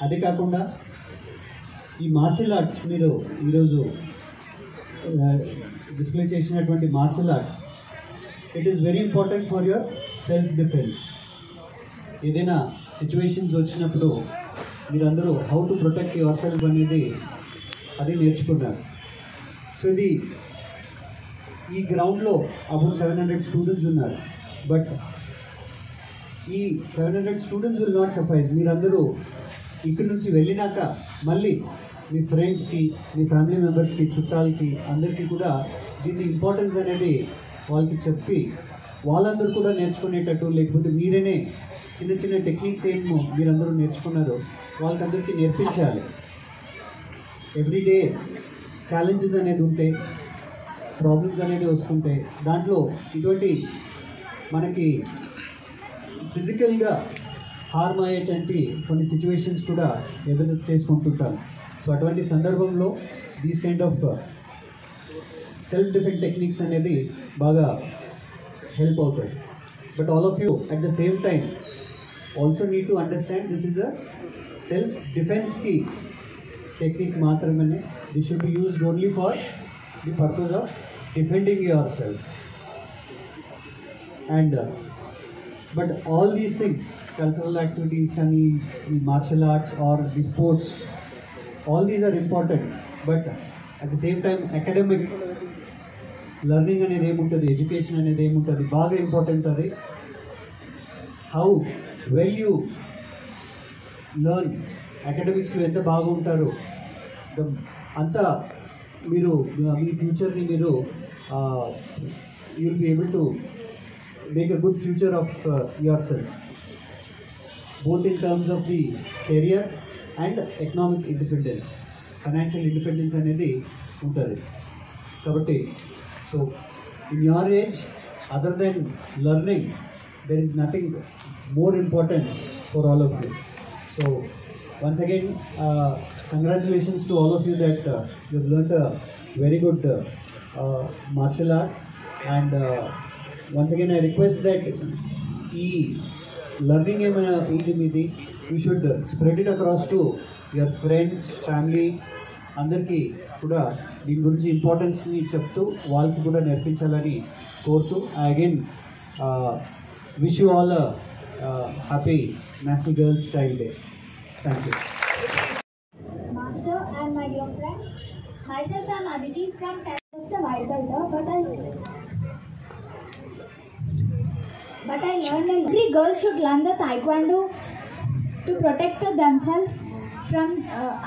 అదే కాకుండా ఈ మార్షల్ ఆర్ట్స్ మీరు ఈరోజు డిస్ప్లే చేసినటువంటి martial arts, it is very important for your self defence. ఏదైనా situations వచ్చినప్పుడు మీరందరూ how to protect yourself అనేది అది నేర్చుకున్నారు. సో ఇది ఈ గ్రౌండ్లో అబౌట్ 700 స్టూడెంట్స్ ఉన్నారు. బట్ ఈ 700 స్టూడెంట్స్ విల్ నాట్ సఫైజ్. మీరందరూ ఇక్కడి నుంచి వెళ్ళినాక మళ్ళీ మీ ఫ్రెండ్స్కి, మీ ఫ్యామిలీ మెంబర్స్కి, చుట్టాలకి అందరికీ కూడా దీని ఇంపార్టెన్స్ అనేది వాళ్ళకి చెప్పి వాళ్ళందరూ కూడా నేర్చుకునేటట్టు, లేకపోతే మీరేనే చిన్న చిన్న టెక్నిక్స్ ఏమో మీరందరూ నేర్చుకున్నారో వాళ్ళకందరికీ నేర్పించాలి. ఎవ్రీడే ఛాలెంజెస్ అనేది ఉంటే, ప్రాబ్లమ్స్ అనేది వస్తుంటే, దాంట్లో ఇటువంటి మనకి ఫిజికల్గా హార్మ్ అయ్యేటువంటి కొన్ని సిచ్యువేషన్స్ కూడా ఎదురు చేసుకుంటుంటారు. సో అటువంటి సందర్భంలో these kind of self defence techniques అనేది బాగా హెల్ప్ అవుతాయి. But all of you at the same time also need to understand this is a self డిఫెన్స్కి టెక్నిక్ మాత్రమే. This should be used only for the purpose of defending yourself. And but all these things, cultural activities and the martial arts or the sports, all these are important, but at the same time academic learning అనేది ఏముంటుంది, education అనేది ఏముంటుంది, బాగా important. అది how well you learn, అకాడమిక్స్లో ఎంత బాగుంటారో అంతా మీరు మీ ఫ్యూచర్ని మీరు you will be able to make a good future of yourself, both in terms of the career and economic independence. Financial independence అనేది ఉంటుంది కాబట్టి, so in your age, other than learning, there is nothing more important for all of you. So once again, congratulations to all of you that you have learned a very good martial art. And once again I request that ఈ learning ఏమైనా ఇది మీది, you should spread it across to your friends, family, అందరికీ కూడా దీని గురించి ఇంపార్టెన్స్ని చెప్తూ వాళ్ళకి కూడా నేర్పించాలని కోరుతూ, I again wish you all happy national girls child day. Thank you. Master and my dear friends, myself I am Aditi from just a while back, but I learned that every girl should learn the taekwondo to protect themselves from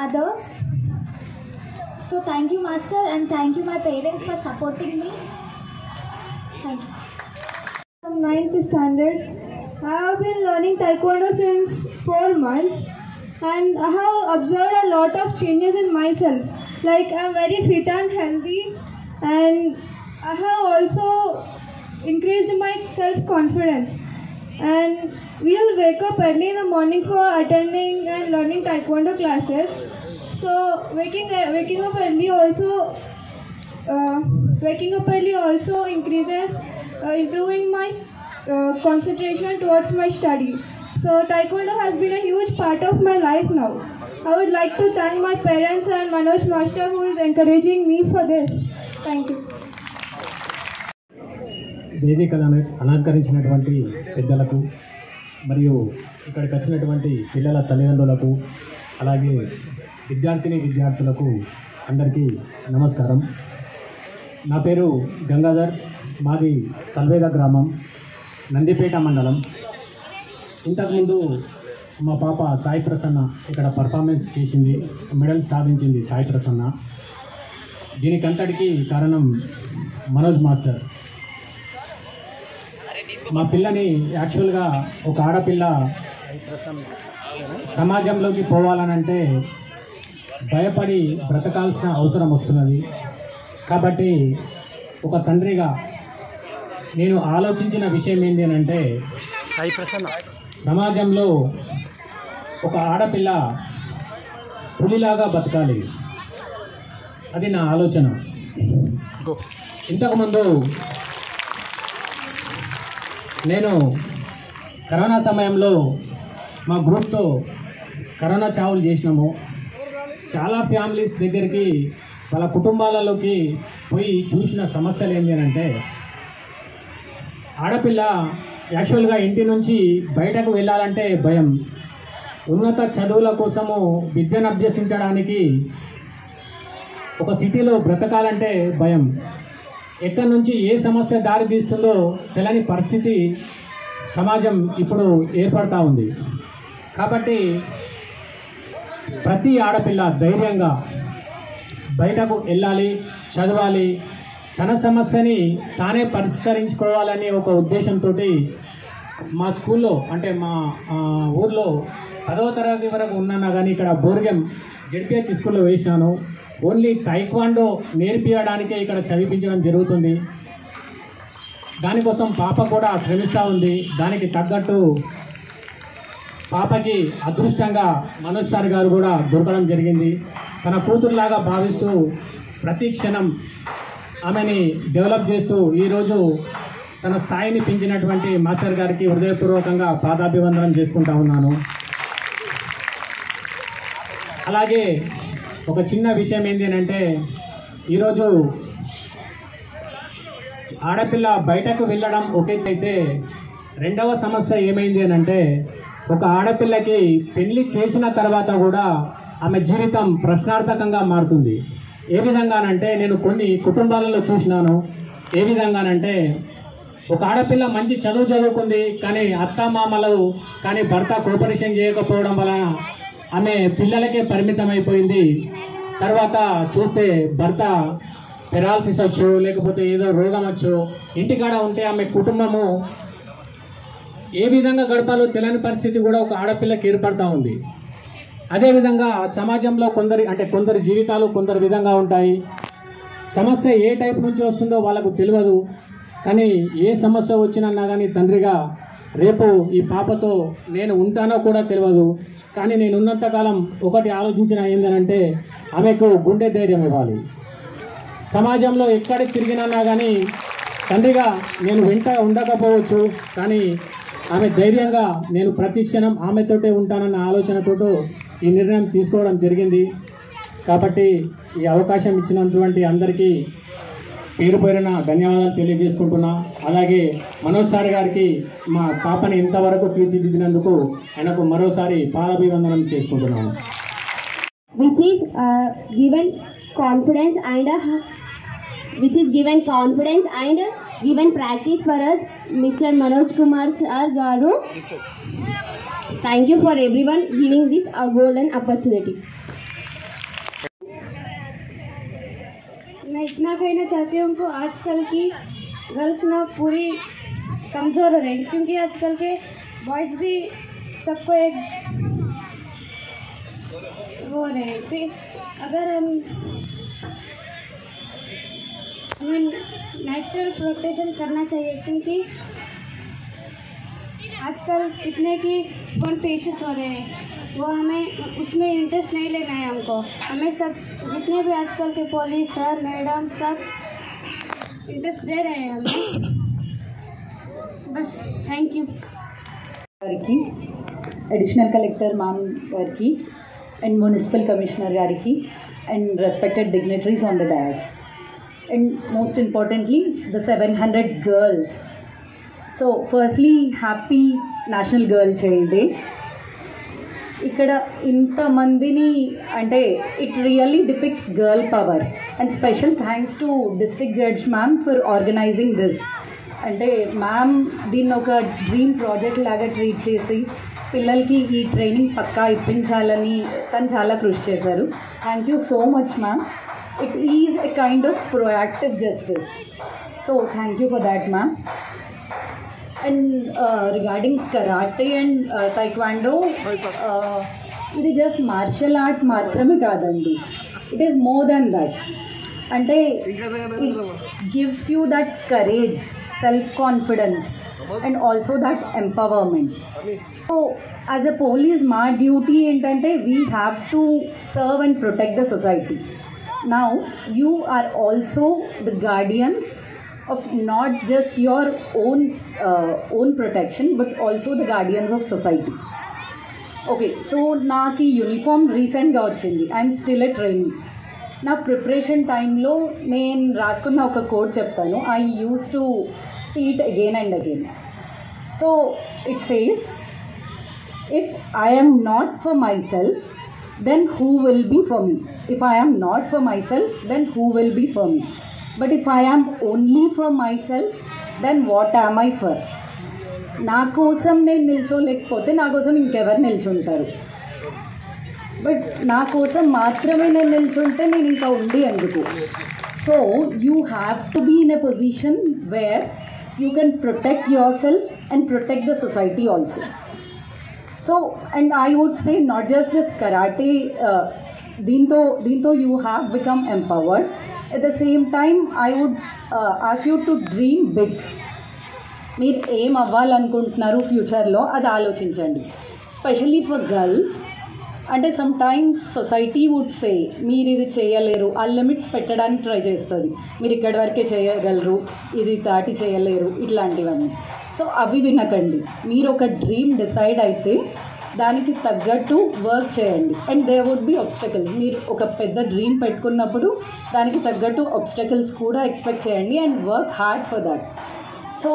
others. So thank you, Master, and thank you my parents for supporting me. Thank you. From 9th standard, I have been learning taekwondo since 4 months, and I have observed a lot of changes in myself. Like I am very fit and healthy, and I have also increased my self-confidence. And we will wake up early in the morning for attending and learning taekwondo classes. So waking up early also increases improving my concentration towards my study. So taekwondo has been a huge part of my life now. I would like to thank my parents and Manoj Master who is encouraging me for this. Thank you. వేదికలను అలంకరించినటువంటి పెద్దలకు మరియు ఇక్కడికి వచ్చినటువంటి పిల్లల తల్లిదండ్రులకు, అలాగే విద్యార్థులకు అందరికీ నమస్కారం. నా పేరు గంగాధర్, మాది తల్వేద గ్రామం, నందిపేట మండలం. ఇంతకుముందు మా పాప సాయి ప్రసన్న ఇక్కడ పర్ఫార్మెన్స్ చేసింది, మెడల్ సాధించింది సాయి ప్రసన్న. దీనికంతటికీ కారణం మనోజ్ మాస్టర్. మా పిల్లని యాక్చువల్గా ఒక ఆడపిల్ల సమాజంలోకి పోవాలనంటే భయపడి బ్రతకాల్సిన అవసరం వస్తున్నది. కాబట్టి ఒక తండ్రిగా నేను ఆలోచించిన విషయం ఏంటి అని అంటే, సమాజంలో ఒక ఆడపిల్ల పులిలాగా బతకాలి, అది నా ఆలోచన. ఇంతకుముందు నేను కరోనా సమయంలో మా గ్రూప్తో కరోనా చావులు చేసినాము. చాలా ఫ్యామిలీస్ దగ్గరికి, వాళ్ళ కుటుంబాలలోకి పోయి చూసిన సమస్యలు ఏంటి అని అంటే, ఆడపిల్ల యాక్చువల్గా ఇంటి నుంచి బయటకు వెళ్ళాలంటే భయం, ఉన్నత చదువుల కోసము విద్యను అభ్యసించడానికి ఒక సిటీలో బ్రతకాలంటే భయం, ఎక్కడి నుంచి ఏ సమస్య దారి తీస్తుందో తెలియని పరిస్థితి సమాజం ఇప్పుడు ఏర్పడతా ఉంది. కాబట్టి ప్రతి ఆడపిల్ల ధైర్యంగా బయటకు వెళ్ళాలి, చదవాలి, తన సమస్యని తానే పరిష్కరించుకోవాలనే ఒక ఉద్దేశంతో మా స్కూల్లో అంటే మా ఊర్లో 10వ తరగతి వరకు ఉన్నాను కానీ ఇక్కడ బోర్గం జెడ్పీహెచ్ స్కూల్లో వేసినాను. ఓన్లీ తైక్వాండో నేర్పించడానికే ఇక్కడ చదివించడం జరుగుతుంది. దానికోసం పాప కూడా శ్రమిస్తూ ఉంది. దానికి తగ్గట్టు పాపకి అదృష్టంగా మనోజ్ సార్ గారు కూడా దొరకడం జరిగింది. తన కూతురులాగా భావిస్తూ ప్రతి క్షణం ఆమెని డెవలప్ చేస్తూ ఈరోజు తన స్థాయిని పెంచినటువంటి మాస్టర్ గారికి హృదయపూర్వకంగా పాదాభివందనం చేసుకుంటా ఉన్నాను. అలాగే ఒక చిన్న విషయం ఏంటి అంటే ఈరోజు ఆడపిల్ల బయటకు వెళ్ళడం ఒకేదైతే రెండవ సమస్య ఏమైంది అని అంటే ఒక ఆడపిల్లకి పెళ్లి చేసిన తర్వాత కూడా ఆమె జీవితం ప్రశ్నార్థకంగా మారుతుంది. ఏ విధంగానంటే నేను కొన్ని కుటుంబాలలో చూసినాను. ఏ విధంగానంటే ఒక ఆడపిల్ల మంచి చదువు చదువుకుంది కానీ అత్తమామలు కానీ భర్త కోఆపరేషన్ చేయకపోవడం వలన ఆమె పిల్లలకే పరిమితం అయిపోయింది. తర్వాత చూస్తే భర్త పెరాలసిస్ వచ్చు లేకపోతే ఏదో రోగం వచ్చు, ఇంటికాడ ఉంటే ఆమె కుటుంబము ఏ విధంగా గడపాలో తెలియని పరిస్థితి కూడా ఒక ఆడపిల్లకి ఏర్పడతా ఉంది. అదేవిధంగా సమాజంలో కొందరి జీవితాలు కొందరి విధంగా ఉంటాయి. సమస్య ఏ టైప్ నుంచి వస్తుందో వాళ్ళకు తెలియదు. కానీ ఏ సమస్య వచ్చినా కానీ తండ్రిగా రేపు ఈ పాపతో నేను ఉంటానో కూడా తెలియదు. కానీ నేను ఉన్నంతకాలం ఒకటి ఆలోచించిన ఏంటంటే ఆమెకు గుండె ధైర్యం ఇవ్వాలి. సమాజంలో ఎక్కడికి తిరిగినా కానీ తండ్రిగా నేను వెంట ఉండకపోవచ్చు, కానీ ఆమె ధైర్యంగా నేను ప్రతి క్షణం ఆమెతోటే ఉంటానన్న ఆలోచనతో ఈ నిర్ణయం తీసుకోవడం జరిగింది. కాబట్టి ఈ అవకాశం ఇచ్చినటువంటి అందరికీ పేరు పేరున ధన్యవాదాలు తెలియజేసుకుంటున్నా. అలాగే మనోజ్ సార్ గారికి మా పాపని ఇంతవరకు తీర్చిదిద్దినందుకు ఆయనకు మరోసారి పాదాభివందనం చేసుకుంటున్నాను. which is given confidence and given practice for us, Mr. Manoj Kumar sir garu. Thank you for everyone giving this a golden opportunity. मैं इतना कहना चाहती हूँ कि आजकल की गर्ल्स ना पूरी कमज़ोर हो रही हैं, क्योंकि आजकल के बॉयज़ भी सबको एक वो रहे हैं. फिर अगर हमें नेचुरल प्रोटेक्शन करना चाहिए, क्योंकि आजकल कितने की कौन पे इश्यूज हो रहे हैं, वो हमें उसमें इंटरेस्ट नहीं लेना है. हमें सब जितने भी आजकल के पुलिस सर मैडम सब इंटरेस्ट दे रहे हैं हमें. बस थैंक यू. గారికి, అడిషనల్ కలెక్టర్ మ్యామ్ గారికి అండ్ మున్సిపల్ కమిషనర్ గారికి and respected dignitaries on the dais and most importantly the 700 girls. So firstly happy national girl child day. ఇక్కడ ఇంతమందిని అంటే it really depicts girl power and special thanks to district judge ma'am for organising this. అంటే ma'am దీన్ని ఒక dream project లాగా treat చేసి పిల్లలకి ఈ ట్రైనింగ్ పక్కా ఇప్పించాలని తను చాలా కృషి చేశారు. Thank you so much ma'am. It is a kind of proactive justice. So thank you for that ma'am. And regarding karate and taekwondo, ఇది జస్ట్ మార్షల్ ఆర్ట్ మాత్రమే కాదండి, it is more than that. అంటే it gives you that courage, self confidence and also that empowerment. So as a police మా duty ఏంటంటే we have to serve and protect the society. Now you are also the guardians of not just your own protection but also the guardians of society. Okay, so naaki uniform recent ga vachindi. I am still a trainee. Na preparation time lo nen raskunna oka quote cheptanu. I used to see it again and again. So it says, if I am not for myself, then who will be for me? If I am not for myself, then who will be for me? But if I am only for myself, then what am I for? నా కోసం నేను నిల్చోలేకపోతే నా కోసం ఇంకెవరు నిల్చుంటారు. But నా కోసం మాత్రమే నేను నిల్చుంటే నేను ఇంకా ఉండి ఎందుకు? So you have to be in a position where you can protect yourself and protect the society also. So, and I would say not just this karate, Dinto you have become empowered. At the same time, I would ask you to dream big. మీరు ఏం అవ్వాలనుకుంటున్నారు ఫ్యూచర్లో అది ఆలోచించండి. Specially for girls, అంటే sometimes society would say మీరు ఇది చేయలేరు, ఆ లిమిట్స్ పెట్టడానికి ట్రై చేస్తుంది. మీరు ఇక్కడి వరకే చేయగలరు, ఇది దాటి చేయలేరు, ఇట్లాంటివన్నీ. సో అవి వినకండి. మీరు ఒక డ్రీమ్ డిసైడ్ అయితే దానికి తగ్గట్టు వర్క్ చేయండి. And they would be obstacles. మీరు ఒక పెద్ద డ్రీమ్ పెట్టుకున్నప్పుడు దానికి తగ్గట్టు ఆబ్స్టకల్స్ కూడా ఎక్స్పెక్ట్ చేయండి and work hard for that. So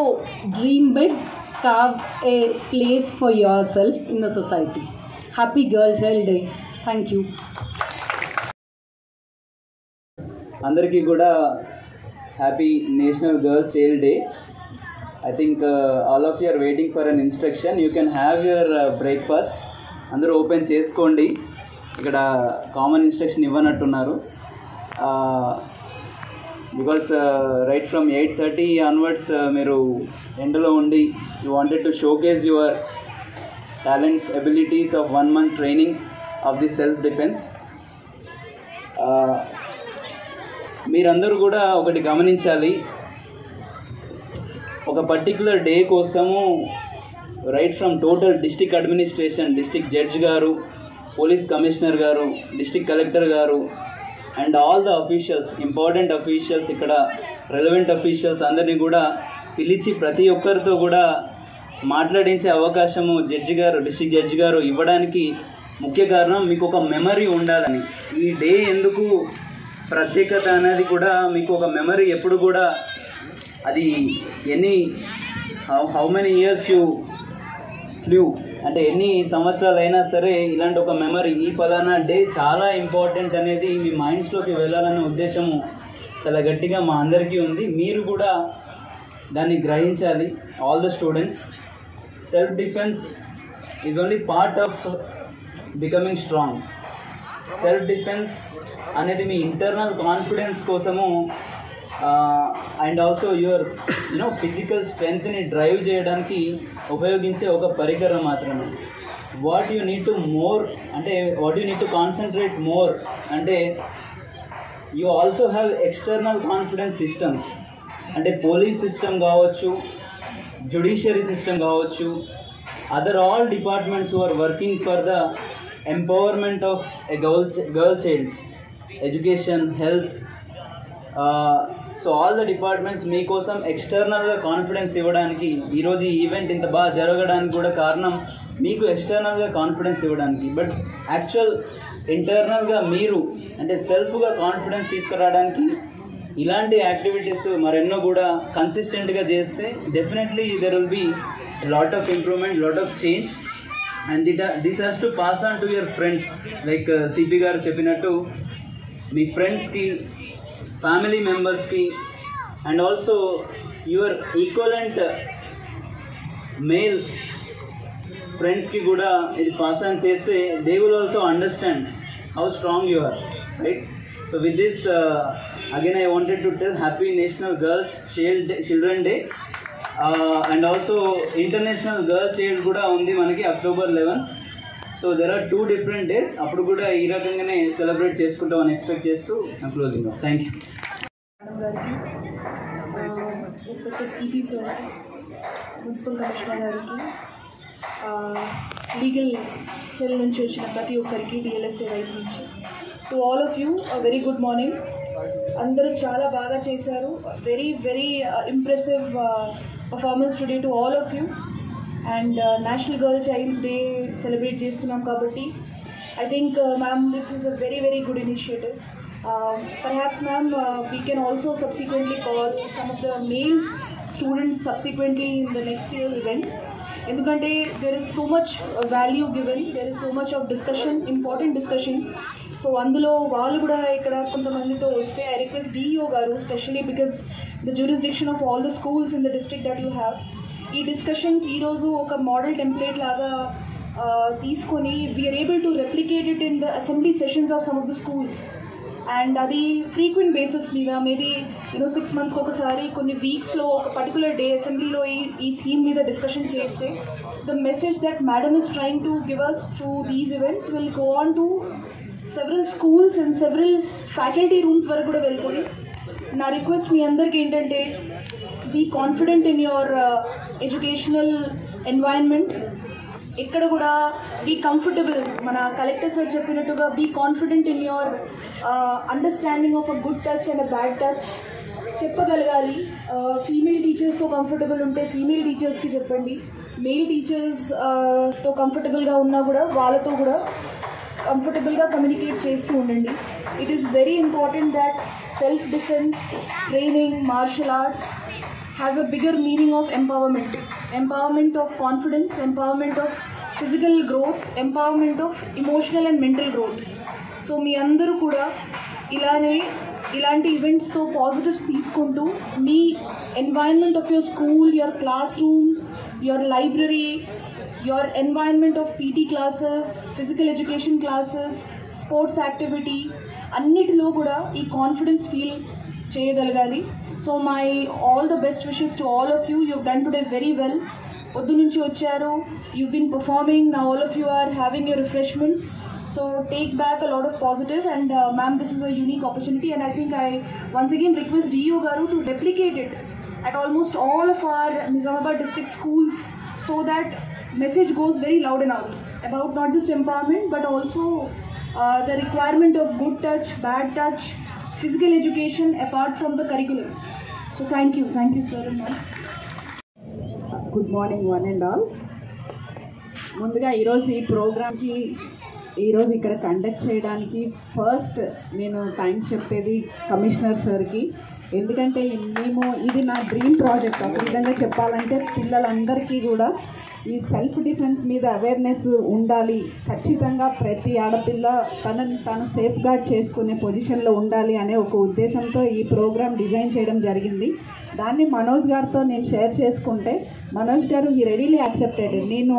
dream big, carve a place for yourself in the society. Happy Girl Child Day. Thank you. అందరికీ కూడా happy national girls child day. I think all of you are waiting for an instruction. You can have your breakfast. అందరూ open చేసుకోండి. ఇక్కడ common instruction ఇవ్వనట్టున్నారు. Because right from 8:30 onwards మీరు ఎండలో ఉండి you wanted to showcase your talents, abilities of 1 month training of the self defence. మీరందరూ కూడా ఒకటి గమనించాలి, ఒక పర్టిక్యులర్ డే కోసము right from total district administration, district judge గారు, పోలీస్ కమిషనర్ గారు, డిస్ట్రిక్ట్ కలెక్టర్ గారు and all the officials, important officials, ఇక్కడ రెలవెంట్ అఫీషియల్స్ అందరినీ కూడా పిలిచి ప్రతి ఒక్కరితో కూడా మాట్లాడించే అవకాశము జడ్జి గారు, డిస్ట్రిక్ట్ జడ్జి గారు ఇవ్వడానికి ముఖ్య కారణం మీకు ఒక మెమరీ ఉండాలని. ఈ డే ఎందుకు ప్రత్యేకత అనేది కూడా మీకు ఒక మెమరీ ఎప్పుడు కూడా, అది how many years you flu అంటే ఎన్ని సంవత్సరాలు అయినా సరే ఇలాంటి ఒక మెమరీ, ఈ పలానా డే చాలా ఇంపార్టెంట్ అనేది మీ మైండ్స్లోకి వెళ్ళాలనే ఉద్దేశము చాలా గట్టిగా మా అందరికీ ఉంది. మీరు కూడా దాన్ని గ్రహించాలి. All the students, self defence is only part of becoming strong. Self defence అనేది మీ ఇంటర్నల్ కాన్ఫిడెన్స్ కోసము అండ్ ఆల్సో యువర్ ఫిజికల్ స్ట్రెంగ్త్ని డ్రైవ్ చేయడానికి ఉపయోగించే ఒక పరికరం మాత్రమే. What you need to more అంటే what you need to concentrate more అంటే you also have external confidence systems. అంటే పోలీస్ సిస్టమ్ కావచ్చు, జ్యుడిషియరీ సిస్టమ్ కావచ్చు, other all departments who are working for the empowerment of a girl child, education, health, so all the departments మీకోసం ఎక్స్టర్నల్గా confidence ఇవ్వడానికి, ఈరోజు ఈ event ఇంత బాగా జరగడానికి కూడా కారణం మీకు ఎక్స్టర్నల్గా కాన్ఫిడెన్స్ ఇవ్వడానికి. బట్ యాక్చువల్ ఇంటర్నల్గా మీరు అంటే సెల్ఫ్గా కాన్ఫిడెన్స్ తీసుకురావడానికి ఇలాంటి యాక్టివిటీస్ మరెన్నో కూడా కన్సిస్టెంట్గా చేస్తే definitely there will be lot of improvement, lot of change. And this has to pass on to your friends. Like CP గారు చెప్పినట్టు మీ ఫ్రెండ్స్కి, ఫ్యామిలీ మెంబర్స్కి and also your equivalent male ఫ్రెండ్స్కి కూడా ఇది పాస్ ఆన్ చేస్తే they will also understand how strong you are, right? So with this again I wanted to tell happy national girls children day and also international girl child కూడా ఉంది మనకి October 11. So there are 2 different days. అప్పుడు కూడా ఈ రకంగానే celebrate చేసుకుంటామని expect చేస్తూ closing of. Thank you. Respected CP sir, municipal commissioner గారికి, లీగల్ సెల్ నుంచి వచ్చిన ప్రతి ఒక్కరికి, డిఎల్ఎస్ఏ వైపు నుంచి, to all of you very good morning. అందరూ చాలా బాగా చేశారు. Very very impressive performance today to all of you. And national girl child's day celebrate చేస్తున్నాం కాబట్టి I think ma'am this is a very very good initiative. Perhaps ma'am we can also subsequently call some of the male students subsequently in the next year event. ఎందుకంటే there is so much value given, there is so much of discussion, important discussion. So అందులో వాళ్ళు కూడా ఇక్కడ కొంతమందితో వస్తే I request DEO గారు, specially because the jurisdiction of all the schools in the district that you have, ఈ discussions ఈరోజు ఒక మోడల్ టెంప్లెట్ లాగా తీసుకొని we are able to replicate it in the assembly sessions of some of the schools. And అది frequent basis మీద maybe 6 monthsకి ఒకసారి కొన్ని వీక్స్లో ఒక పర్టికులర్ డే అసెంబ్లీలో ఈ థీమ్ మీద డిస్కషన్ చేస్తే the message that madam is trying to give us through these events will go on to several schools and several faculty rooms వరకు కూడా వెళ్తుంది. నా రిక్వెస్ట్ మీ అందరికీ ఏంటంటే be confident in your educational environment. ఎక్కడ కూడా బీ కంఫర్టబుల్, మన కలెక్టర్ సార్ చెప్పినట్టుగా be confident in your understanding of a good touch and a bad touch చెప్పగలగాలి. ఫీమేల్ టీచర్స్తో కంఫర్టబుల్ ఉంటే ఫీమేల్ టీచర్స్కి చెప్పండి, మేల్ టీచర్స్తో కంఫర్టబుల్గా ఉన్నా కూడా వాళ్ళతో కూడా కంఫర్టబుల్గా కమ్యూనికేట్ చేస్తూ ఉండండి. It is very important that self defence training, martial arts has a bigger meaning of empowerment of confidence, empowerment of physical growth, empowerment of emotional and mental growth. So మీ అందరూ కూడా ఇలాంటి ఈవెంట్స్తో పాజిటివ్స్ తీసుకుంటూ మీ environment of your school, your classroom, your library, your environment of PT classes, physical education classes, sports activity, అన్నిటిలో కూడా ఈ కాన్ఫిడెన్స్ ఫీల్ చేయగలగాలి. So my all the best wishes to all of you. you've done today very well. పొద్దు నుంచి వచ్చారు, you've been performing, now all of you are having your refreshments. So take back a lot of positive and ma'am, this is a unique opportunity and I think I once again request DO Garu to replicate it at almost all of our Nizamabad district schools so that message goes very loud and out about not just empowerment but also the requirement of good touch, bad touch, physical education apart from the curriculum. So thank you sir and ma'am. Good morning one and all. ముందుగా ఈరోజు ఈ ప్రోగ్రామ్కి ఈరోజు ఇక్కడ conduct చేయడానికి first నేను thanks చెప్పేది commissioner సార్కి. ఎందుకంటే మేము ఇది నా డ్రీమ్ ప్రాజెక్ట్. ఒక విధంగా చెప్పాలంటే పిల్లలందరికీ కూడా ఈ సెల్ఫ్ డిఫెన్స్ మీద అవేర్నెస్ ఉండాలి, ఖచ్చితంగా ప్రతి ఆడపిల్ల తనని తాను సేఫ్ గార్డ్ చేసుకునే పొజిషన్లో ఉండాలి అనే ఒక ఉద్దేశంతో ఈ ప్రోగ్రామ్ డిజైన్ చేయడం జరిగింది. దాన్ని మనోజ్ గారితో నేను షేర్ చేసుకుంటే మనోజ్ గారు ఈ రెడీలీ యాక్సెప్టెడ్, నేను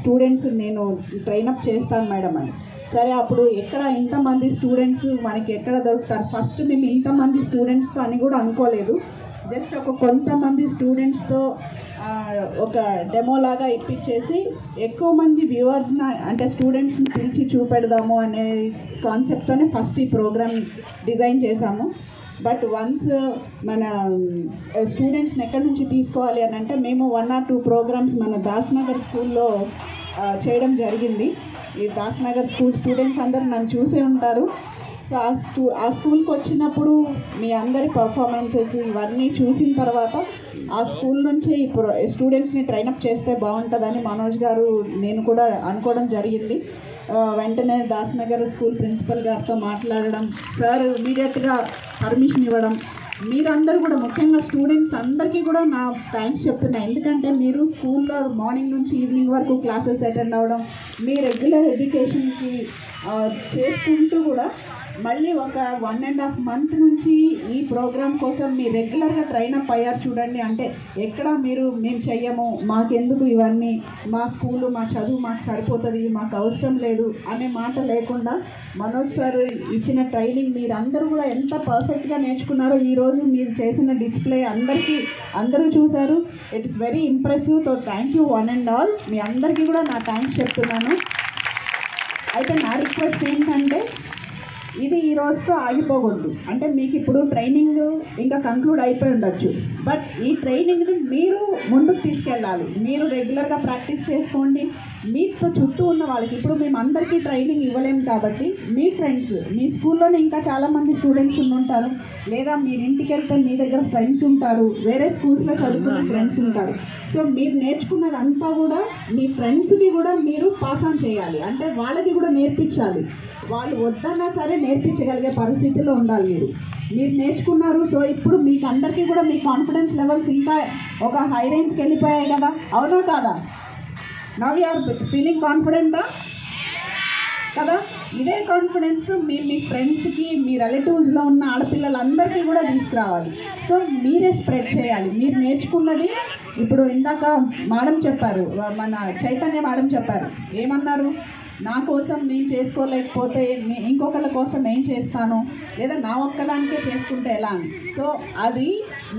స్టూడెంట్స్ నేను ట్రైనప్ చేస్తాను మేడం అని. సరే అప్పుడు ఎక్కడ ఇంతమంది స్టూడెంట్స్ మనకి ఎక్కడ దొరుకుతారు, ఫస్ట్ మేము ఇంతమంది స్టూడెంట్స్తో అని కూడా అనుకోలేదు, జస్ట్ ఒక కొంతమంది స్టూడెంట్స్తో ఒక డెమోలాగా ఇప్పించేసి ఎక్కువ మంది వ్యూవర్స్ని అంటే స్టూడెంట్స్ని పిలిచి చూపెడదాము అనే కాన్సెప్ట్తోనే ఫస్ట్ ఈ ప్రోగ్రామ్ డిజైన్ చేశాము. బట్ వన్స్ మన స్టూడెంట్స్ని ఎక్కడి నుంచి తీసుకోవాలి అని అంటే మేము 1 or 2 ప్రోగ్రామ్స్ మన దాస్నగర్ స్కూల్లో చేయడం జరిగింది. ఈ దాస్నగర్ స్కూల్ స్టూడెంట్స్ అందరూ నన్ను చూసే ఉంటారు. సో ఆ స్కూల్కి వచ్చినప్పుడు మీ అందరి పర్ఫార్మెన్సెస్ ఇవన్నీ చూసిన తర్వాత ఆ స్కూల్ నుంచి స్టూడెంట్స్ని ట్రైనప్ చేస్తే బాగుంటుందని మనోజ్ గారు నేను కూడా అనుకోవడం జరిగింది. వెంటనే దాస్నగర్ స్కూల్ ప్రిన్సిపల్ గారితో మాట్లాడడం, సార్ ఇమీడియట్గా పర్మిషన్ ఇవ్వడం, మీరందరూ కూడా ముఖ్యంగా స్టూడెంట్స్ అందరికీ కూడా నా థ్యాంక్స్ చెప్తున్నా. ఎందుకంటే మీరు స్కూల్లో మార్నింగ్ నుంచి ఈవినింగ్ వరకు క్లాసెస్ అటెండ్ అవ్వడం, మీ రెగ్యులర్ ఎడ్యుకేషన్కి చేసుకుంటూ కూడా మళ్ళీ ఒక 1.5 month నుంచి ఈ ప్రోగ్రామ్ కోసం మీరు రెగ్యులర్గా ట్రైనప్ అయ్యారు చూడండి. అంటే ఎక్కడ మేము చెయ్యము, మాకెందుకు ఇవన్నీ, మా స్కూలు మా చదువు మాకు సరిపోతుంది, మాకు అవసరం లేదు అనే మాట లేకుండా మనోజ్ సార్ ఇచ్చిన ట్రైనింగ్ మీరందరూ కూడా ఎంత పర్ఫెక్ట్గా నేర్చుకున్నారో ఈరోజు మీరు చేసిన డిస్ప్లే అందరూ చూశారు. It is very impressive. So thank you one and all. మీ అందరికీ కూడా నా థ్యాంక్స్ చెప్తున్నాను. అయితే నా రిక్వెస్ట్ ఏంటంటే ఇది ఈ రోజుతో ఆగిపోకూడదు. అంటే మీకు ఇప్పుడు ట్రైనింగ్ ఇంకా కంక్లూడ్ అయిపోయి ఉండొచ్చు, బట్ ఈ ట్రైనింగ్ని మీరు ముందుకు తీసుకెళ్ళాలి. మీరు రెగ్యులర్గా ప్రాక్టీస్ చేసుకోండి. మీతో చుట్టూ ఉన్న వాళ్ళకి ఇప్పుడు మేము అందరికీ ట్రైనింగ్ ఇవ్వలేము కాబట్టి మీ ఫ్రెండ్స్, మీ స్కూల్లోనే ఇంకా చాలామంది స్టూడెంట్స్ ఉంటారు, లేదా మీరు ఇంటికి వెళ్తే మీ దగ్గర ఫ్రెండ్స్ ఉంటారు, వేరే స్కూల్స్లో చదువుకునే ఫ్రెండ్స్ ఉంటారు. సో మీరు నేర్చుకున్నది అంతా కూడా మీ ఫ్రెండ్స్కి కూడా మీరు పాస్ ఆన్ చేయాలి. అంటే వాళ్ళకి కూడా నేర్పించాలి. వాళ్ళు వద్దన్నా సరే నేర్పించగలిగే పరిస్థితిలో ఉండాలి. మీరు నేర్చుకున్నారు. సో ఇప్పుడు మీకు అందరికీ కూడా మీ కాన్ఫిడెన్స్ లెవెల్స్ ఇంకా ఒక హై రేంజ్కి వెళ్ళిపోయాయి కదా, అవునా కాదా? నవ్ యు ఆర్ ఫీలింగ్ కాన్ఫిడెంటా కదా? ఇదే కాన్ఫిడెన్స్ మీ ఫ్రెండ్స్కి, మీ రిలేటివ్స్లో ఉన్న ఆడపిల్లలందరికీ కూడా తీసుకురావాలి. సో మీరే స్ప్రెడ్ చేయాలి. మీరు నేర్చుకున్నది ఇప్పుడు ఇందాక మేడం చెప్పారు, మన చైతన్య మేడం చెప్పారు, ఏమన్నారు, నా కోసం నేను చేసుకోలేకపోతే ఇంకొకళ్ళ కోసం ఏం చేస్తాను, లేదా నా ఒక్కదానికే చేసుకుంటే ఎలా అని. సో అది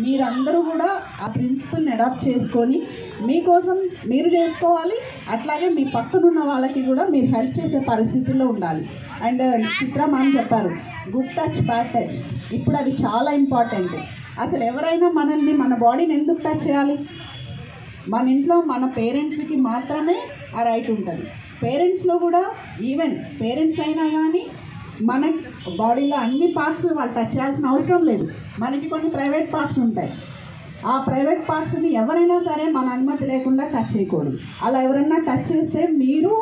మీరందరూ కూడా ఆ ప్రిన్సిపల్ని అడాప్ట్ చేసుకొని మీకోసం మీరు చేసుకోవాలి, అట్లాగే మీ పక్కనున్న వాళ్ళకి కూడా మీరు హెల్ప్ చేసే పరిస్థితుల్లో ఉండాలి. అండ్ చిత్ర మ్యామ్ చెప్పారు గుడ్ టచ్ బ్యాడ్ టచ్. ఇప్పుడు అది చాలా ఇంపార్టెంట్. అసలు ఎవరైనా మనల్ని మన బాడీని ఎందుకు టచ్ చేయాలి? మన ఇంట్లో మన పేరెంట్స్కి మాత్రమే ఆ రైట్ ఉంటుంది. పేరెంట్స్లో కూడా ఈవెన్ పేరెంట్స్ అయినా కానీ మన బాడీలో అన్ని పార్ట్స్ వాళ్ళు టచ్ చేయాల్సిన అవసరం లేదు. మనకి కొన్ని ప్రైవేట్ పార్ట్స్ ఉంటాయి. ఆ ప్రైవేట్ పార్ట్స్ని ఎవరైనా సరే మన అనుమతి లేకుండా టచ్ చేయకూడదు. అలా ఎవరైనా టచ్ చేస్తే మీరు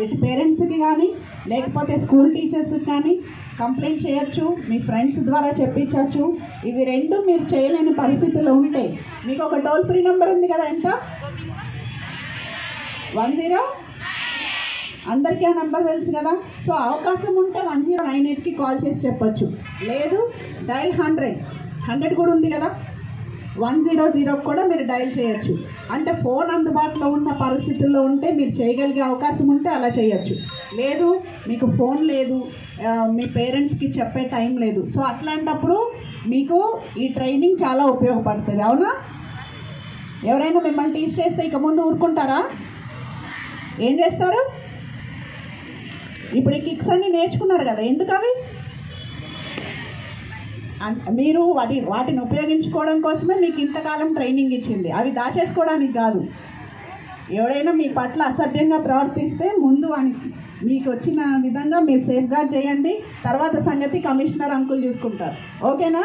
ఇటు పేరెంట్స్కి కానీ లేకపోతే స్కూల్ టీచర్స్కి కానీ కంప్లైంట్ చేయొచ్చు, మీ ఫ్రెండ్స్ ద్వారా చెప్పించవచ్చు. ఇవి రెండు మీరు చేయలేని పరిస్థితుల్లో ఉంటే మీకు ఒక టోల్ ఫ్రీ నెంబర్ ఉంది కదా, ఎంత 10 అందరికీ ఆ నెంబర్ తెలుసు కదా. సో అవకాశం ఉంటే 1098కి కాల్ చేసి చెప్పచ్చు. లేదు డైల్ 100 కూడా ఉంది కదా, 100 కూడా మీరు డైల్ చేయొచ్చు. అంటే ఫోన్ అందుబాటులో ఉన్న పరిస్థితుల్లో ఉంటే మీరు చేయగలిగే అవకాశం ఉంటే అలా చేయొచ్చు. లేదు మీకు ఫోన్ లేదు, మీ పేరెంట్స్కి చెప్పే టైం లేదు, సో అట్లాంటప్పుడు మీకు ఈ ట్రైనింగ్ చాలా ఉపయోగపడుతుంది. అవునా? ఎవరైనా మిమ్మల్ని టీచ్ చేస్తే ఇక ముందు ఊరుకుంటారా? ఏం చేస్తారు? ఇప్పుడు ఈ కిక్స్ అన్నీ నేర్చుకున్నారు కదా, ఎందుకు అవి? మీరు వాటిని ఉపయోగించుకోవడం కోసమే మీకు ఇంతకాలం ట్రైనింగ్ ఇచ్చింది, అవి దాచేసుకోవడానికి కాదు. ఎవరైనా మీ పట్ల అసభ్యంగా ప్రవర్తిస్తే ముందు మీకు వచ్చిన విధంగా మీరు సేఫ్ గార్డ్ చేయండి, తర్వాత సంగతి కమిషనర్ అంకుల్ చూసుకుంటారు. ఓకేనా?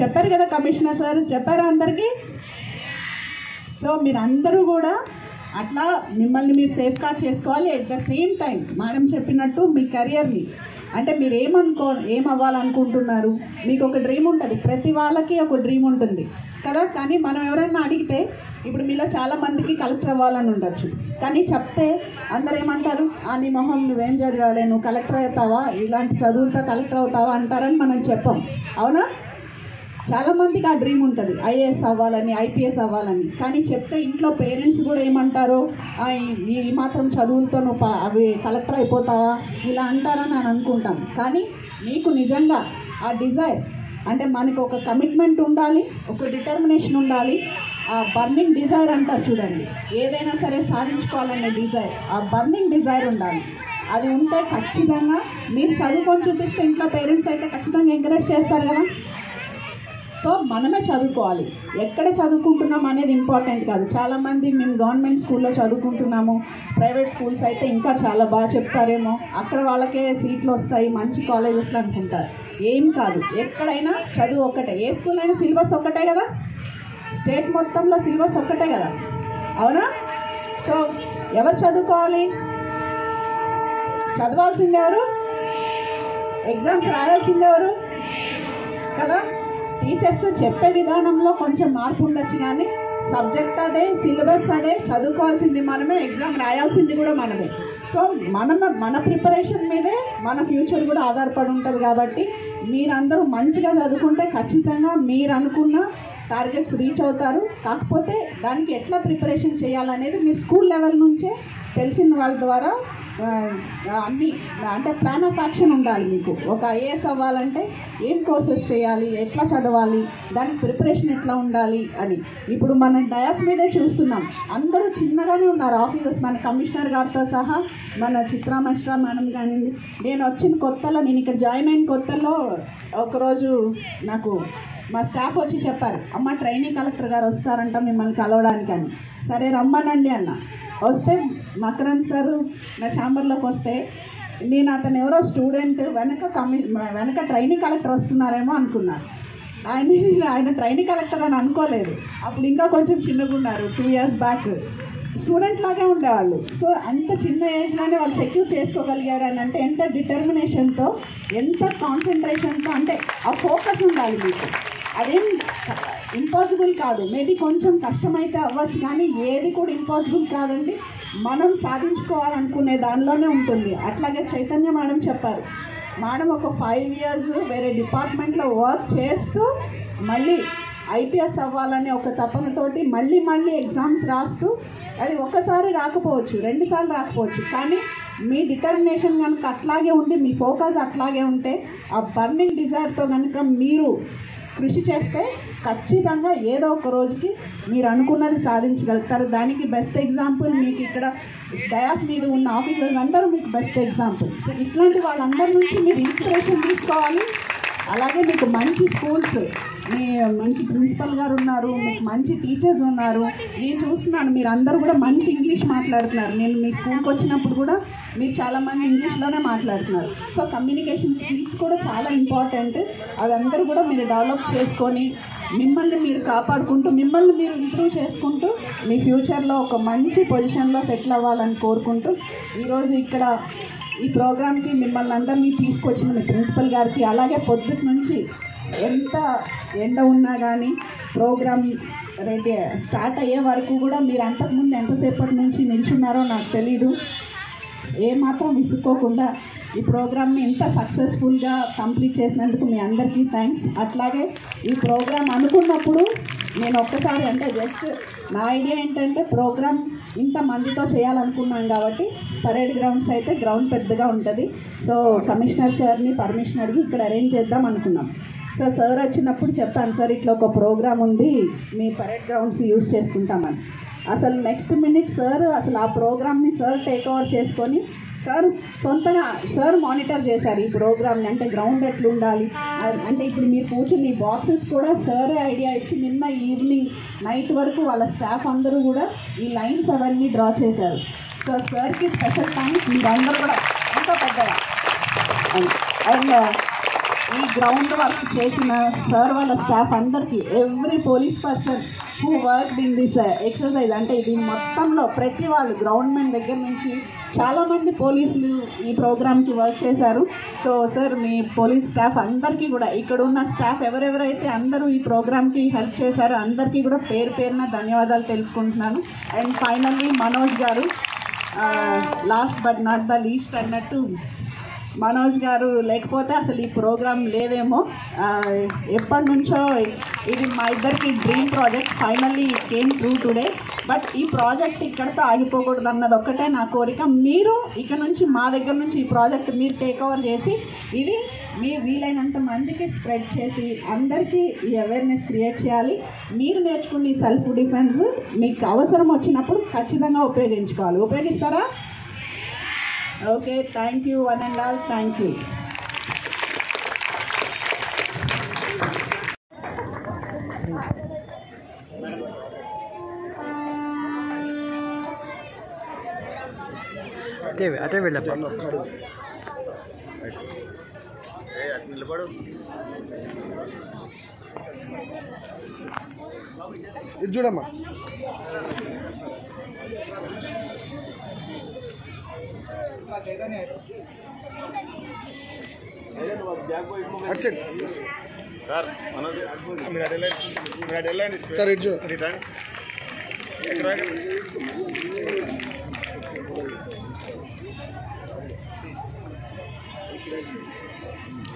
చెప్పారు కదా కమిషనర్ సార్, చెప్పారా అందరికీ? సో మీరు అందరూ కూడా అట్లా మిమ్మల్ని మీరు సేఫ్ గార్డ్ చేసుకోవాలి. At the same time madam చెప్పినట్టు మీ కెరియర్ని, అంటే మీరు ఏం అవ్వాలనుకుంటున్నారు, మీకు ఒక డ్రీమ్ ఉంటుంది. ప్రతి వాళ్ళకి ఒక డ్రీమ్ ఉంటుంది కదా. కానీ మనం ఎవరైనా అడిగితే ఇప్పుడు మీలో చాలామందికి కలెక్టర్ అవ్వాలని ఉండొచ్చు, కానీ చెప్తే అందరు ఏమంటారు, నీ మొహం నువ్వేం చదివాలి, నువ్వు కలెక్టర్ అవుతావా, ఇలాంటి చదువులతో కలెక్టర్ అవుతావా అంటారని మనం చెప్పం. అవునా? చాలామందికి ఆ డ్రీమ్ ఉంటుంది, ఐఏఎస్ అవ్వాలని, ఐపీఎస్ అవ్వాలని. కానీ చెప్తే ఇంట్లో పేరెంట్స్ కూడా ఏమంటారు, ఈ మాత్రం చదువులతో నువ్వు అవి కలెక్టర్ అయిపోతావా ఇలా అంటారని నేను అనుకుంటాం. కానీ మీకు నిజంగా ఆ డిజైర్, అంటే మనకు ఒక కమిట్మెంట్ ఉండాలి, ఒక డిటర్మినేషన్ ఉండాలి, ఆ బర్నింగ్ డిజైర్ అంటారు చూడండి, ఏదైనా సరే సాధించుకోవాలనే డిజైర్, ఆ బర్నింగ్ డిజైర్ ఉండాలి. అది ఉంటే ఖచ్చితంగా మీరు చదువుకొని చూపిస్తే ఇంట్లో పేరెంట్స్ అయితే ఖచ్చితంగా ఎంకరేజ్ చేస్తారు కదా. సో మనమే చదువుకోవాలి. ఎక్కడ చదువుకుంటున్నాం అనేది ఇంపార్టెంట్ కాదు. చాలామంది మేము గవర్నమెంట్ స్కూల్లో చదువుకుంటున్నాము, ప్రైవేట్ స్కూల్స్ అయితే ఇంకా చాలా బాగా చెప్తారేమో, అక్కడ వాళ్ళకే సీట్లు వస్తాయి మంచి కాలేజెస్లో అనుకుంటారు. ఏం కాదు, ఎక్కడైనా చదువు ఒక్కటే. ఏ స్కూల్ అయినా సిలబస్ ఒక్కటే కదా, స్టేట్ మొత్తంలో సిలబస్ ఒక్కటే కదా. అవునా? సో ఎవరు చదువుకోవాలి? చదవాల్సింది ఎవరు? ఎగ్జామ్స్ రాయాల్సింది ఎవరు కదా. టీచర్స్ చెప్పే విధానంలో కొంచెం మార్పు ఉండొచ్చు, కానీ సబ్జెక్ట్ అదే, సిలబస్ అదే, చదువుకోవాల్సింది మనమే, ఎగ్జామ్ రాయాల్సింది కూడా మనమే. సో మన ప్రిపరేషన్ మీదే మన ఫ్యూచర్ కూడా ఆధారపడి ఉంటుంది. కాబట్టి మీరందరూ మంచిగా చదువుకుంటే ఖచ్చితంగా మీరు అనుకున్న టార్గెట్స్ రీచ్ అవుతారు. కాకపోతే దానికి ఎట్లా ప్రిపరేషన్ చేయాలనేది మీరు స్కూల్ లెవెల్ నుంచే తెలిసిన వాళ్ళ ద్వారా అన్నీ, అంటే ప్లాన్ ఆఫ్ యాక్షన్ ఉండాలి మీకు. ఒక ఐఏఎస్ అవ్వాలంటే ఏం కోర్సెస్ చేయాలి, ఎట్లా చదవాలి, దానికి ప్రిపరేషన్ ఎట్లా ఉండాలి అని. ఇప్పుడు మనం డయాస్ మీదే చూస్తున్నాం, అందరూ చిన్నగానే ఉన్నారు ఆఫీసర్స్, మన కమిషనర్ గారితో సహా, మన చిత్రా మిశ్రా మేడం కానివ్వండి. నేను వచ్చిన కొత్తలో, నేను ఇక్కడ జాయిన్ అయిన కొత్తలో ఒకరోజు నాకు మా స్టాఫ్ వచ్చి చెప్పారు, అమ్మ ట్రైనింగ్ కలెక్టర్ గారు వస్తారంట మిమ్మల్ని కలవడానికి అని. సరే రమ్మనండి అన్న. వస్తే మకరన్ సార్ నా ఛాంబర్లోకి వస్తే నేను అతను ఎవరో స్టూడెంట్ వెనక ట్రైనింగ్ కలెక్టర్ వస్తున్నారేమో అనుకున్నాను. ఆయన ట్రైనింగ్ కలెక్టర్ అని అనుకోలేదు. అప్పుడు ఇంకా కొంచెం చిన్నగా ఉన్నారు, 2 years బ్యాక్ స్టూడెంట్ లాగే ఉండేవాళ్ళు. సో అంత చిన్న ఏజ్లోనే వాళ్ళు సెక్యూర్ చేసుకోగలిగారు అని అంటే ఎంత డిటర్మినేషన్తో, ఎంత కాన్సన్ట్రేషన్తో, అంటే ఆ ఫోకస్ ఉండాలి మీకు. అదేం ఇంపాసిబుల్ కాదు, మేబీ కొంచెం కష్టమైతే అవ్వచ్చు, కానీ ఏది కూడా ఇంపాసిబుల్ కాదండి. మనం సాధించుకోవాలనుకునే దానిలోనే ఉంటుంది. అట్లాగే చైతన్య మేడం చెప్పారు, మేడం ఒక 5 years వేరే డిపార్ట్మెంట్లో వర్క్ చేస్తూ మళ్ళీ ఐపీఎస్ అవ్వాలనే ఒక తపనతోటి మళ్ళీ ఎగ్జామ్స్ రాస్తూ అది ఒక్కసారి రాకపోవచ్చు, 2 సార్లు రాకపోవచ్చు, కానీ మీ డిటర్మినేషన్ కనుక అట్లాగే ఉండి మీ ఫోకస్ అట్లాగే ఉంటే ఆ బర్నింగ్ డిజైర్తో కనుక మీరు కృషి చేస్తే ఖచ్చితంగా ఏదో ఒక రోజుకి మీరు అనుకున్నది సాధించగలుగుతారు. దానికి బెస్ట్ ఎగ్జాంపుల్ మీకు ఇక్కడ డయాస్ మీద ఉన్న ఆఫీసర్స్ అందరూ మీకు బెస్ట్ ఎగ్జాంపుల్. సో ఇట్లాంటి వాళ్ళందరి నుంచి మీరు ఇన్స్పిరేషన్ తీసుకోవాలి. అలాగే మీకు మంచి స్కూల్స్, మీ మంచి ప్రిన్సిపల్ గారు ఉన్నారు, మీకు మంచి టీచర్స్ ఉన్నారు. నేను చూస్తున్నాను మీరు అందరూ కూడా మంచి ఇంగ్లీష్ మాట్లాడుతున్నారు. నేను మీ స్కూల్కి వచ్చినప్పుడు కూడా మీరు చాలామంది ఇంగ్లీష్లోనే మాట్లాడుతున్నారు. సో కమ్యూనికేషన్ స్కిల్స్ కూడా చాలా ఇంపార్టెంట్. అవి అందరూ కూడా మీరు డెవలప్ చేసుకొని మిమ్మల్ని మీరు కాపాడుకుంటూ మిమ్మల్ని మీరు ఇంప్రూవ్ చేసుకుంటూ మీ ఫ్యూచర్లో ఒక మంచి పొజిషన్లో సెటిల్ అవ్వాలని కోరుకుంటూ ఈరోజు ఇక్కడ ఈ ప్రోగ్రామ్కి మిమ్మల్ని అందరినీ తీసుకొచ్చిన మీ ప్రిన్సిపల్ గారికి, అలాగే పొద్దుటి నుంచి ఎంత ఎండ ఉన్నా కానీ ప్రోగ్రామ్ రెడీ స్టార్ట్ అయ్యే వరకు కూడా మీరు అంతకుముందు ఎంతసేపటి నుంచి నిల్చున్నారో నాకు తెలీదు, ఏమాత్రం విసుక్కోకుండా ఈ ప్రోగ్రామ్ని ఇంత సక్సెస్ఫుల్గా కంప్లీట్ చేసినందుకు మీ అందరికీ థ్యాంక్స్. అట్లాగే ఈ ప్రోగ్రామ్ అనుకున్నప్పుడు నేను ఒక్కసారి అంటే జస్ట్ నా ఐడియా ఏంటంటే ప్రోగ్రామ్ ఇంతమందితో చేయాలనుకున్నాం కాబట్టి పరేడ్ గ్రౌండ్స్ అయితే గ్రౌండ్ పెద్దగా ఉంటుంది. సో కమిషనర్ సార్ని పర్మిషన్ అడిగి ఇక్కడ అరేంజ్ చేద్దాం అనుకున్నాం. సో సార్ వచ్చినప్పుడు చెప్పాను, సార్ ఇట్లా ఒక ప్రోగ్రామ్ ఉంది, మీ పరేడ్ గ్రౌండ్స్ యూజ్ చేసుకుంటామని. అసలు నెక్స్ట్ మినిట్ సార్ అసలు ఆ ప్రోగ్రామ్ని సార్ టేక్ ఓవర్ చేసుకొని సార్ సొంతగా సార్ మానిటర్ చేశారు ఈ ప్రోగ్రామ్ని. అంటే గ్రౌండ్ ఎట్లా ఉండాలి అంటే ఇప్పుడు మీరు కూర్చుని ఈ బాక్సెస్ కూడా సార్ ఐడియా ఇచ్చి నిన్న ఈవినింగ్ నైట్ వరకు వాళ్ళ స్టాఫ్ అందరూ కూడా ఈ లైన్స్ అవన్నీ డ్రా చేశారు. సో సార్కి స్పెషల్ థ్యాంక్స్. మీరందరూ కూడా ఎంతో పెద్దగా అండ్ ఈ గ్రౌండ్ వర్క్ చేసిన సార్ వాళ్ళ స్టాఫ్ అందరికీ, every police person who work in this exercise, అంటే దీని మొత్తంలో ప్రతి వాళ్ళు గ్రౌండ్ మెన్ దగ్గర నుంచి చాలామంది పోలీసులు ఈ ప్రోగ్రామ్కి వర్క్ చేశారు. సో సార్ మీ పోలీస్ స్టాఫ్ అందరికీ కూడా, ఇక్కడ ఉన్న స్టాఫ్ ఎవరెవరైతే అందరూ ఈ ప్రోగ్రామ్కి హెల్ప్ చేశారో అందరికీ కూడా పేరు పేరున ధన్యవాదాలు తెలుపుకుంటున్నాను. అండ్ ఫైనల్లీ మనోజ్ గారు, last but not the least అన్నట్టు, మనోజ్ గారు లేకపోతే అసలు ఈ ప్రోగ్రామ్ లేదేమో. ఎప్పటి నుంచో ఇది మా ఇద్దరికి dream project, finally it came true today. But ఈ ప్రాజెక్ట్ ఇక్కడితో ఆగిపోకూడదు అన్నది ఒక్కటే నా కోరిక. మీరు ఇక నుంచి మా దగ్గర నుంచి ఈ ప్రాజెక్ట్ మీరు టేక్ ఓవర్ చేసి ఇది మీ వీలైనంత మందికి స్ప్రెడ్ చేసి అందరికీ ఈ అవేర్నెస్ క్రియేట్ చేయాలి. మీరు నేర్చుకున్న ఈ సెల్ఫ్ డిఫెన్స్ మీకు అవసరం వచ్చినప్పుడు ఖచ్చితంగా ఉపయోగించుకోవాలి. ఉపయోగిస్తారా? Okay, thank you one and all, thank you. అటే వెళ్ళప్ప నిలబడు. ఇది చూడమ్మా. సార్ సార్ ఇటు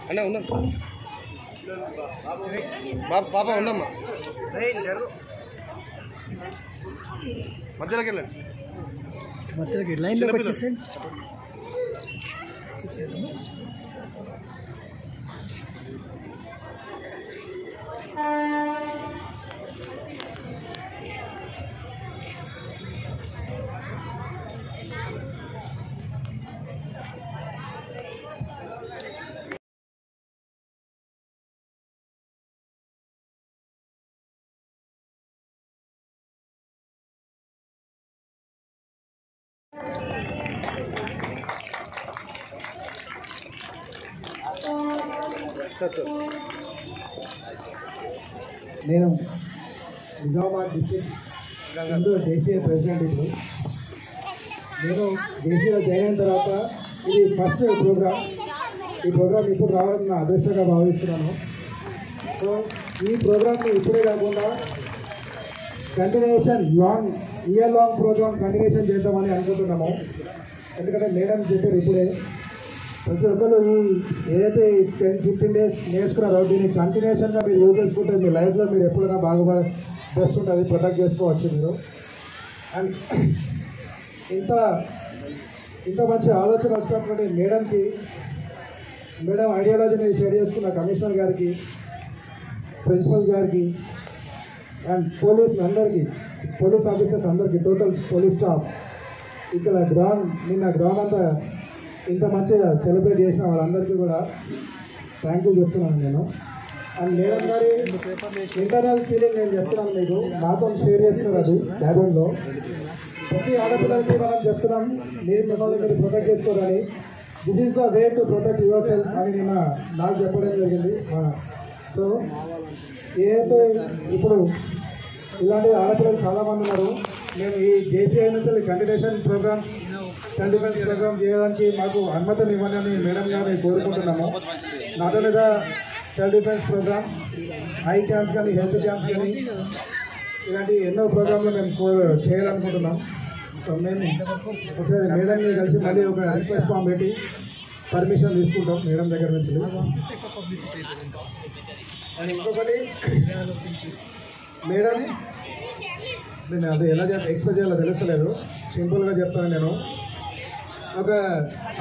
అన్న ఉన్నా పాప ఉండమ్మా, మధ్యలోకి వెళ్ళండి, మధ్యలోకి లైన్లోకి వచ్చేసేయండి. సార్ నేను నిజామాబాద్ డిస్ట్రిక్ట్ హిందూ దేశీయ ప్రెసిడెంట్. ఇప్పుడు నేను దేశీయ జాయిన్ అయిన తర్వాత ఇది ఫస్ట్ ప్రోగ్రామ్. ఈ ప్రోగ్రామ్ ఇప్పుడు రావడం నా అదృష్టంగా భావిస్తున్నాను. సో ఈ ప్రోగ్రామ్ని ఇప్పుడే కాకుండా continuation year long programme continuation చేద్దామని అనుకుంటున్నాము. ఎందుకంటే మేడం చెప్పారు ఇప్పుడే ప్రతి ఒక్కరు ఏదైతే 10-15 డేస్ నేర్చుకున్నారో దీన్ని కంటిన్యూషన్గా మీరు యూజ్ చేసుకుంటే మీ లైఫ్లో మీరు ఎప్పుడైనా బాగా బెస్ట్ ఉంటుంది, ప్రొటెక్ట్ చేసుకోవచ్చు మీరు. అండ్ ఇంత మంచి ఆలోచన వచ్చినటువంటి మేడం ఐడియాలజీని షేర్ చేసుకున్న కమిషనర్ గారికి, ప్రిన్సిపల్ గారికి అండ్ పోలీస్ ఆఫీసర్స్ అందరికీ, టోటల్ పోలీస్ స్టాఫ్, ఇక్కడ నిన్న గ్రౌండ్ అంతా ఇంత మంచిగా సెలబ్రేట్ చేసిన వాళ్ళందరికీ కూడా థ్యాంక్ యూ చెప్తున్నాను నేను. అండ్ మేడం గారి ఇంటర్నల్ ఫీలింగ్ నేను చెప్తున్నాను మీకు, నాతో షేర్ చేసుకున్నారు అది క్యాబిన్లో. ప్రతి ఆడపిల్లలకి మనం చెప్తున్నాం మిమ్మల్ని మీరు ప్రొటెక్ట్ చేసుకోవాలని. This is the way to protect your self అని నిన్న నాకు చెప్పడం జరిగింది. సో ఏదైతే ఇప్పుడు ఇలాంటి ఆడపిల్లలు చాలామంది ఉన్నారు. మేము ఈ JCI నుంచి continuation programmes, self defence programme చేయడానికి మాకు అనుమతిని ఇవ్వని మేడం గారిని కోరుకుంటున్నాము. Not only the self defence programmes, eye camps కానీ, హెల్త్ క్యాంప్స్ కానీ, ఇలాంటి ఎన్నో ప్రోగ్రాంలు మేము చేయాలనుకుంటున్నాం. సో మేము ఒకసారి మేడంని కలిసి మళ్ళీ ఒక రిక్వెస్ట్ ఫామ్ పెట్టి పర్మిషన్ తీసుకుంటాం మేడం దగ్గర నుంచి. అండ్ ఇంకొకటి మేడం, నేను అది ఎలా ఎక్స్ప్లెయిన్ చేయాలో తెలుస్తలేదు, సింపుల్గా చెప్తాను నేను.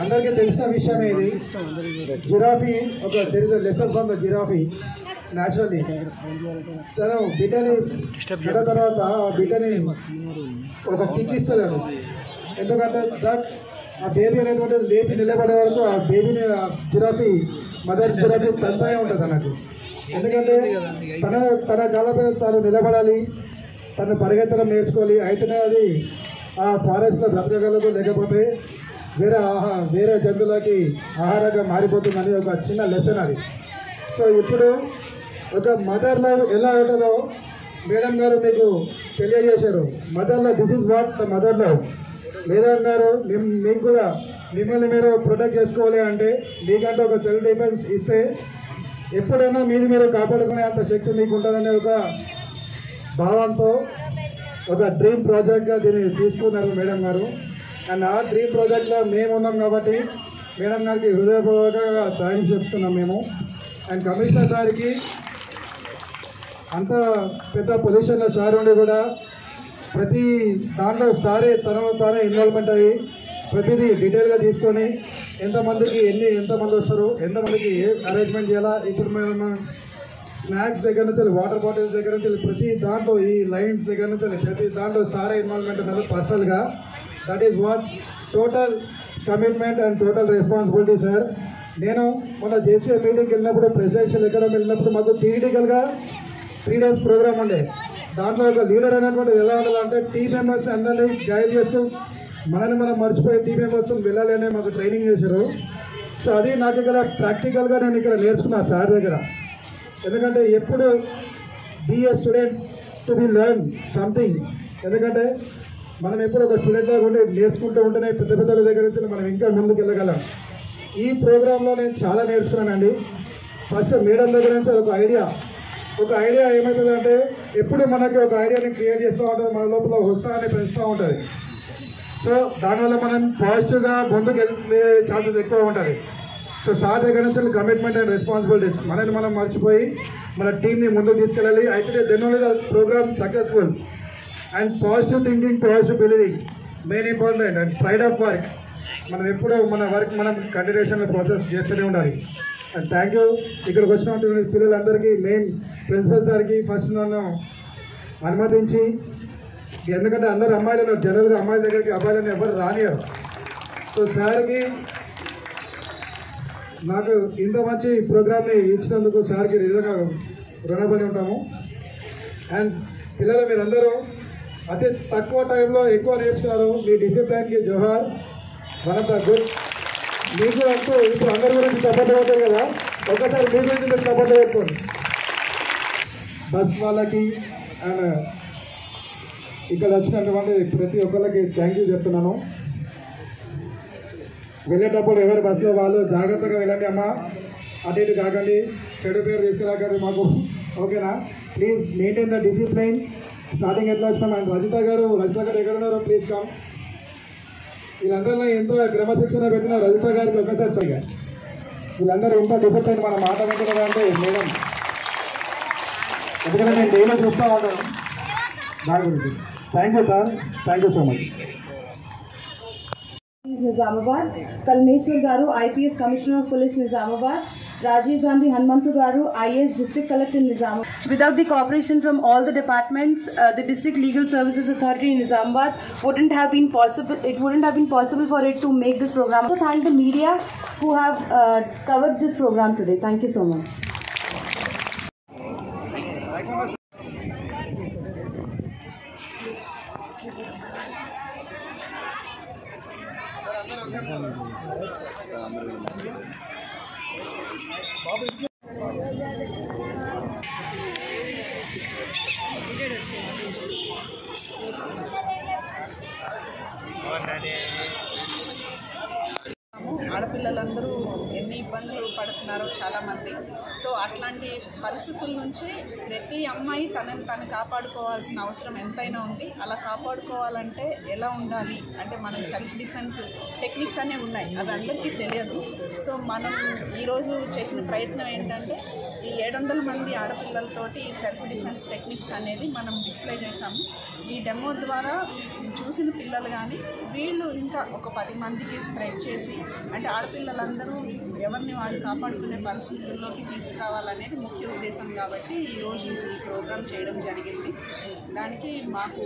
అందరికీ తెలిసిన విషయమే ఇది. Giraffe lesson from the giraffe naturally తను బిడ్డని బిడ్డ తర్వాత ఆ బిడ్డని ఒక కిక్ ఇస్తుంది. ఎందుకంటే ఆ బేబీ అనేటువంటిది లేచి నిలబడే వరకు ఆ బేబీని మదర్ జిరాఫీ తంతానే ఉంటుంది అన్నట్టు. ఎందుకంటే తన కాళ్ళపై తను నిలబడాలి, తను పరిగెత్తడం నేర్చుకోవాలి, అయితేనే అది ఆ ఫారెస్ట్లో బ్రతకగలదు, లేకపోతే వేరే జంతువులకి ఆహారంగా మారిపోతుందని ఒక చిన్న లెసన్ అది. సో ఇప్పుడు ఒక మదర్ లవ్ ఎలా ఉంటుందో మేడం గారు మీకు తెలియజేశారు. Mother love, this is what the mother love. Madam గారు మీకు కూడా మిమ్మల్ని మీరు ప్రొటెక్ట్ చేసుకోవాలి అంటే మీకంటే ఒక సెల్ఫ్ డిఫెన్స్ ఇస్తే ఎప్పుడైనా మీరు కాపాడుకునే అంత శక్తి మీకు ఉంటుందనే ఒక భావంతో ఒక డ్రీమ్ ప్రాజెక్ట్గా దీన్ని తీసుకున్నారు మేడం గారు. అండ్ ఆ డ్రీమ్ ప్రాజెక్ట్లో మేము ఉన్నాం కాబట్టి మేడం గారికి హృదయపూర్వకంగా థ్యాంక్స్ చెప్తున్నాం మేము. అండ్ కమిషనర్ సార్కి అంత పెద్ద పొజిషన్లో సార్ ఉండి కూడా ప్రతి దాంట్లో సారే తనలో తానే ఇన్వాల్వ్మెంట్ అయ్యి ప్రతిదీ డీటెయిల్గా తీసుకొని ఎంతమందికి ఎంతమంది వస్తారు, ఎంతమందికి ఏ అరేంజ్మెంట్ చేయాలా, ఇప్పుడు మేము స్నాక్స్ దగ్గర నుంచి వాటర్ బాటిల్స్ దగ్గర నుంచి ప్రతి దాంట్లో ఈ లైన్స్ దగ్గర నుంచి ప్రతి దాంట్లో సారే ఇన్వాల్వ్మెంట్ ఉన్నారు పర్సనల్గా. That is what total commitment and total responsibility sir. నేను మొన్న JCI మీటింగ్కి వెళ్ళినప్పుడు ప్రెసిడెన్షియల్ ఎకాడమీ వెళ్ళినప్పుడు మాకు థియరిటికల్గా 3 days ప్రోగ్రామ్ ఉండే. దాంట్లో ఒక లీడర్ అనేటువంటిది ఎలా ఉండాలంటే టీమ్ మెంబర్స్ అందరినీ గైడ్ చేస్తూ మనల్ని మనం మర్చిపోయి టీమ్ మెంబర్స్ వెళ్ళాలి అనే మాకు ట్రైనింగ్ చేశారు. సో అది నాకు ఇక్కడ ప్రాక్టికల్గా నేను ఇక్కడ నేర్చుకున్నాను సార్ దగ్గర. ఎందుకంటే ఎప్పుడు be a student to be learn something. ఎందుకంటే మనం ఎప్పుడు ఒక స్టూడెంట్గా ఉండి నేర్చుకుంటూ ఉంటేనే పెద్ద దగ్గర నుంచి మనం ఇంకా ముందుకు వెళ్ళగలం. ఈ ప్రోగ్రాంలో నేను చాలా నేర్చుకున్నానండి. ఫస్ట్ మేడం దగ్గర నుంచి ఒక ఐడియా ఏమవుతుందంటే ఎప్పుడు మనకి ఒక ఐడియాని క్రియేట్ చేస్తూ ఉంటుంది, మన లోపల ఉత్సాహాన్ని పెంచుతూ ఉంటుంది. సో దానివల్ల మనం పాజిటివ్గా ముందుకు వెళ్ళే ఛాన్సెస్ ఎక్కువ ఉంటుంది. సో సార్ దగ్గర నుంచి కమిట్మెంట్ అండ్ రెస్పాన్సిబిలిటీస్ మనల్ని మనం మర్చిపోయి మన టీంని ముందుకు తీసుకెళ్ళాలి. అయితే then only the programme successful. And positive thinking, positive believing main important. And pride of work, మనం ఎప్పుడూ మన వర్క్ మనం కంటిన్యూషన్లో ప్రాసెస్ చేస్తూనే ఉండాలి. And thank you. ఇక్కడికి వచ్చినటువంటి పిల్లలందరికీ, మెయిన్ ప్రిన్సిపల్ సార్కి ఫస్ట్ నన్ను అనుమతించి, ఎందుకంటే అందరూ అమ్మాయిలు ఉన్నారు, జనరల్గా అమ్మాయిల దగ్గరికి అబ్బాయిలను ఎవరు రానియరు. సో సార్కి నాకు ఇంత మంచి ప్రోగ్రామ్ని ఇచ్చినందుకు సార్కి నిజంగా రుణపడి ఉంటాము. అండ్ పిల్లలు మీరందరూ అతి తక్కువ టైంలో ఎక్కువ నేర్చుకున్నారు. మీ డిసిప్లైన్కి జోహార్, వన్ ఆఫ్ ద గుడ్. మీకు అంటూ ఇప్పుడు అందరి గురించి సపోర్ట్ అవుతారు కదా, ఒకసారి మీ గురించి మీరు సపోర్ట్ పెట్టుకోండి. బస్ వాళ్ళకి అండ్ ఇక్కడ వచ్చినటువంటి ప్రతి ఒక్కరికి థ్యాంక్ యూ చెప్తున్నాను. వెళ్ళేటప్పుడు ఎవరి బస్సులో వాళ్ళు జాగ్రత్తగా వెళ్ళండి అమ్మా, అటు ఇటు కాకండి, చెడు పేరు తీసుకురాకండి మాకు, ఓకేనా? Please maintain the discipline. Starting ఎట్లా వచ్చినాం. అండ్ రజిత గారు ఎక్కడ ఉన్నారో ప్లీజ్ కమ్. వీళ్ళందరిలో ఎంతో క్రమశిక్షణ పెట్టిన రజిత గారికి ఒకసారి చూడగా వీళ్ళందరూ ఎంత డిసిప్లైన్ మన మాట వింటున్నారంటే మేడం, ఎందుకంటే నేను డైలీ చూస్తూ ఉంటాను దాని గురించి. Thank you sir, thank you so much. Nizamabad, Kalmeshwar Garu, IPS Commissioner of Police Nizamabad, Rajiv Gandhi Hanmantu Garu, IAS District Collector Nizamabad. Without the cooperation from all the departments, the District Legal Services Authority in Nizamabad wouldn't have been possible. It wouldn't have been possible for it to make this program. So thank the media who have covered this program today. Thank you so much. ఆడపిల్లలందరూ ఎన్ని ఇబ్బందులు పడుతున్నారో చాలామంది. So అట్లాంటి పరిస్థితుల నుంచి ప్రతి అమ్మాయి తనని తను కాపాడుకోవాల్సిన అవసరం ఎంతైనా ఉంది. అలా కాపాడుకోవాలంటే ఎలా ఉండాలి అంటే మనం సెల్ఫ్ డిఫెన్స్ టెక్నిక్స్ అనేవి ఉన్నాయి, అవి అందరికీ తెలియదు. సో మనం ఈరోజు చేసిన ప్రయత్నం ఏంటంటే ఈ 700 మంది ఆడపిల్లలతోటి సెల్ఫ్ డిఫెన్స్ టెక్నిక్స్ అనేది మనం డిస్ప్లే చేసాము. ఈ డెమో ద్వారా చూసిన పిల్లలు కానీ వీళ్ళు ఇంకా ఒక 10 మందికి స్ప్రెడ్ చేసి అంటే ఆడపిల్లలందరూ ఎవరిని వాళ్ళు కాపాడుకునే పరిస్థితుల్లోకి తీసుకురావాలనేది ముఖ్య ఉద్దేశం. కాబట్టి ఈరోజు ఈ ప్రోగ్రాం చేయడం జరిగింది. దానికి మాకు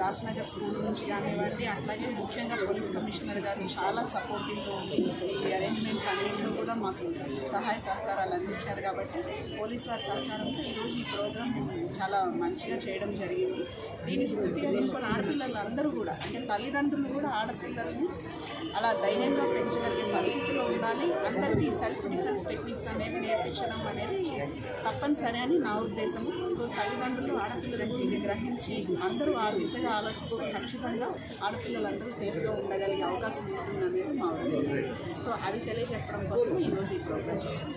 దాస్నగర్ స్కూల్ నుంచి కానివ్వండి, అట్లాగే ముఖ్యంగా పోలీస్ కమిషనర్ గారు చాలా సపోర్టివ్గా ఉండి ఈ అరేంజ్మెంట్స్ అన్నింటిలో కూడా మాకు సహాయ సహకారాలు అందించారు. కాబట్టి పోలీస్ వారి సహకారంతో ఈరోజు ఈ ప్రోగ్రాం చాలా మంచిగా చేయడం జరిగింది. దీన్ని స్ఫూర్తిగా తీసుకొని ఆడపిల్లలు అందరూ కూడా అంటే తల్లిదండ్రులు కూడా ఆడపిల్లల్ని అలా ధైర్యంగా పెంచగలిగే పరిస్థితిలో ఉండాలి. అందరికీ సెల్ఫ్ డిఫెన్స్ టెక్నిక్స్ అనేవి నేర్పించడం అనేది తప్పనిసరి అని నా ఉద్దేశము. సో తల్లిదండ్రులు ఆడపిల్లలకి ఇది గ్రహించి అందరూ ఆ దిశగా ఆలోచిస్తే ఖచ్చితంగా ఆడపిల్లలందరూ సేఫ్గా ఉండగలిగే అవకాశం ఉంటుందనేది మా ఉద్దేశం. సో అది తెలియజెప్పడం కోసం ఈరోజు ఈ ప్రోగ్రాం చేయడం.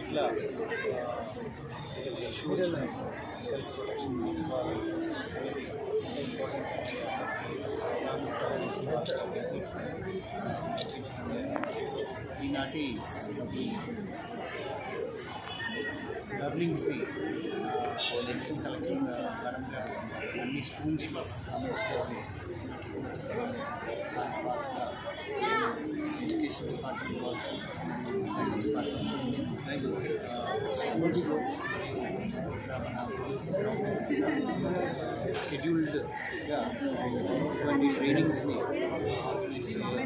ఇట్లా సెల్ఫ్ ప్రొటెక్షన్ తీసుకోవాలి. ఈనాటి లర్నింగ్స్ని ఎడిషనల్ కలెక్టర్ మేడం గారు అన్ని స్కూల్స్లో కామెంట్స్ చేసి ఎడ్యుకేషన్ డిపార్ట్మెంట్ వాళ్ళు పోలీస్ డిపార్ట్మెంట్ స్కూల్స్లో మన పోలీస్ షెడ్యూల్డ్గా ఇటువంటి ట్రైనింగ్స్ని ఆర్గనైజ్ చేయాలి.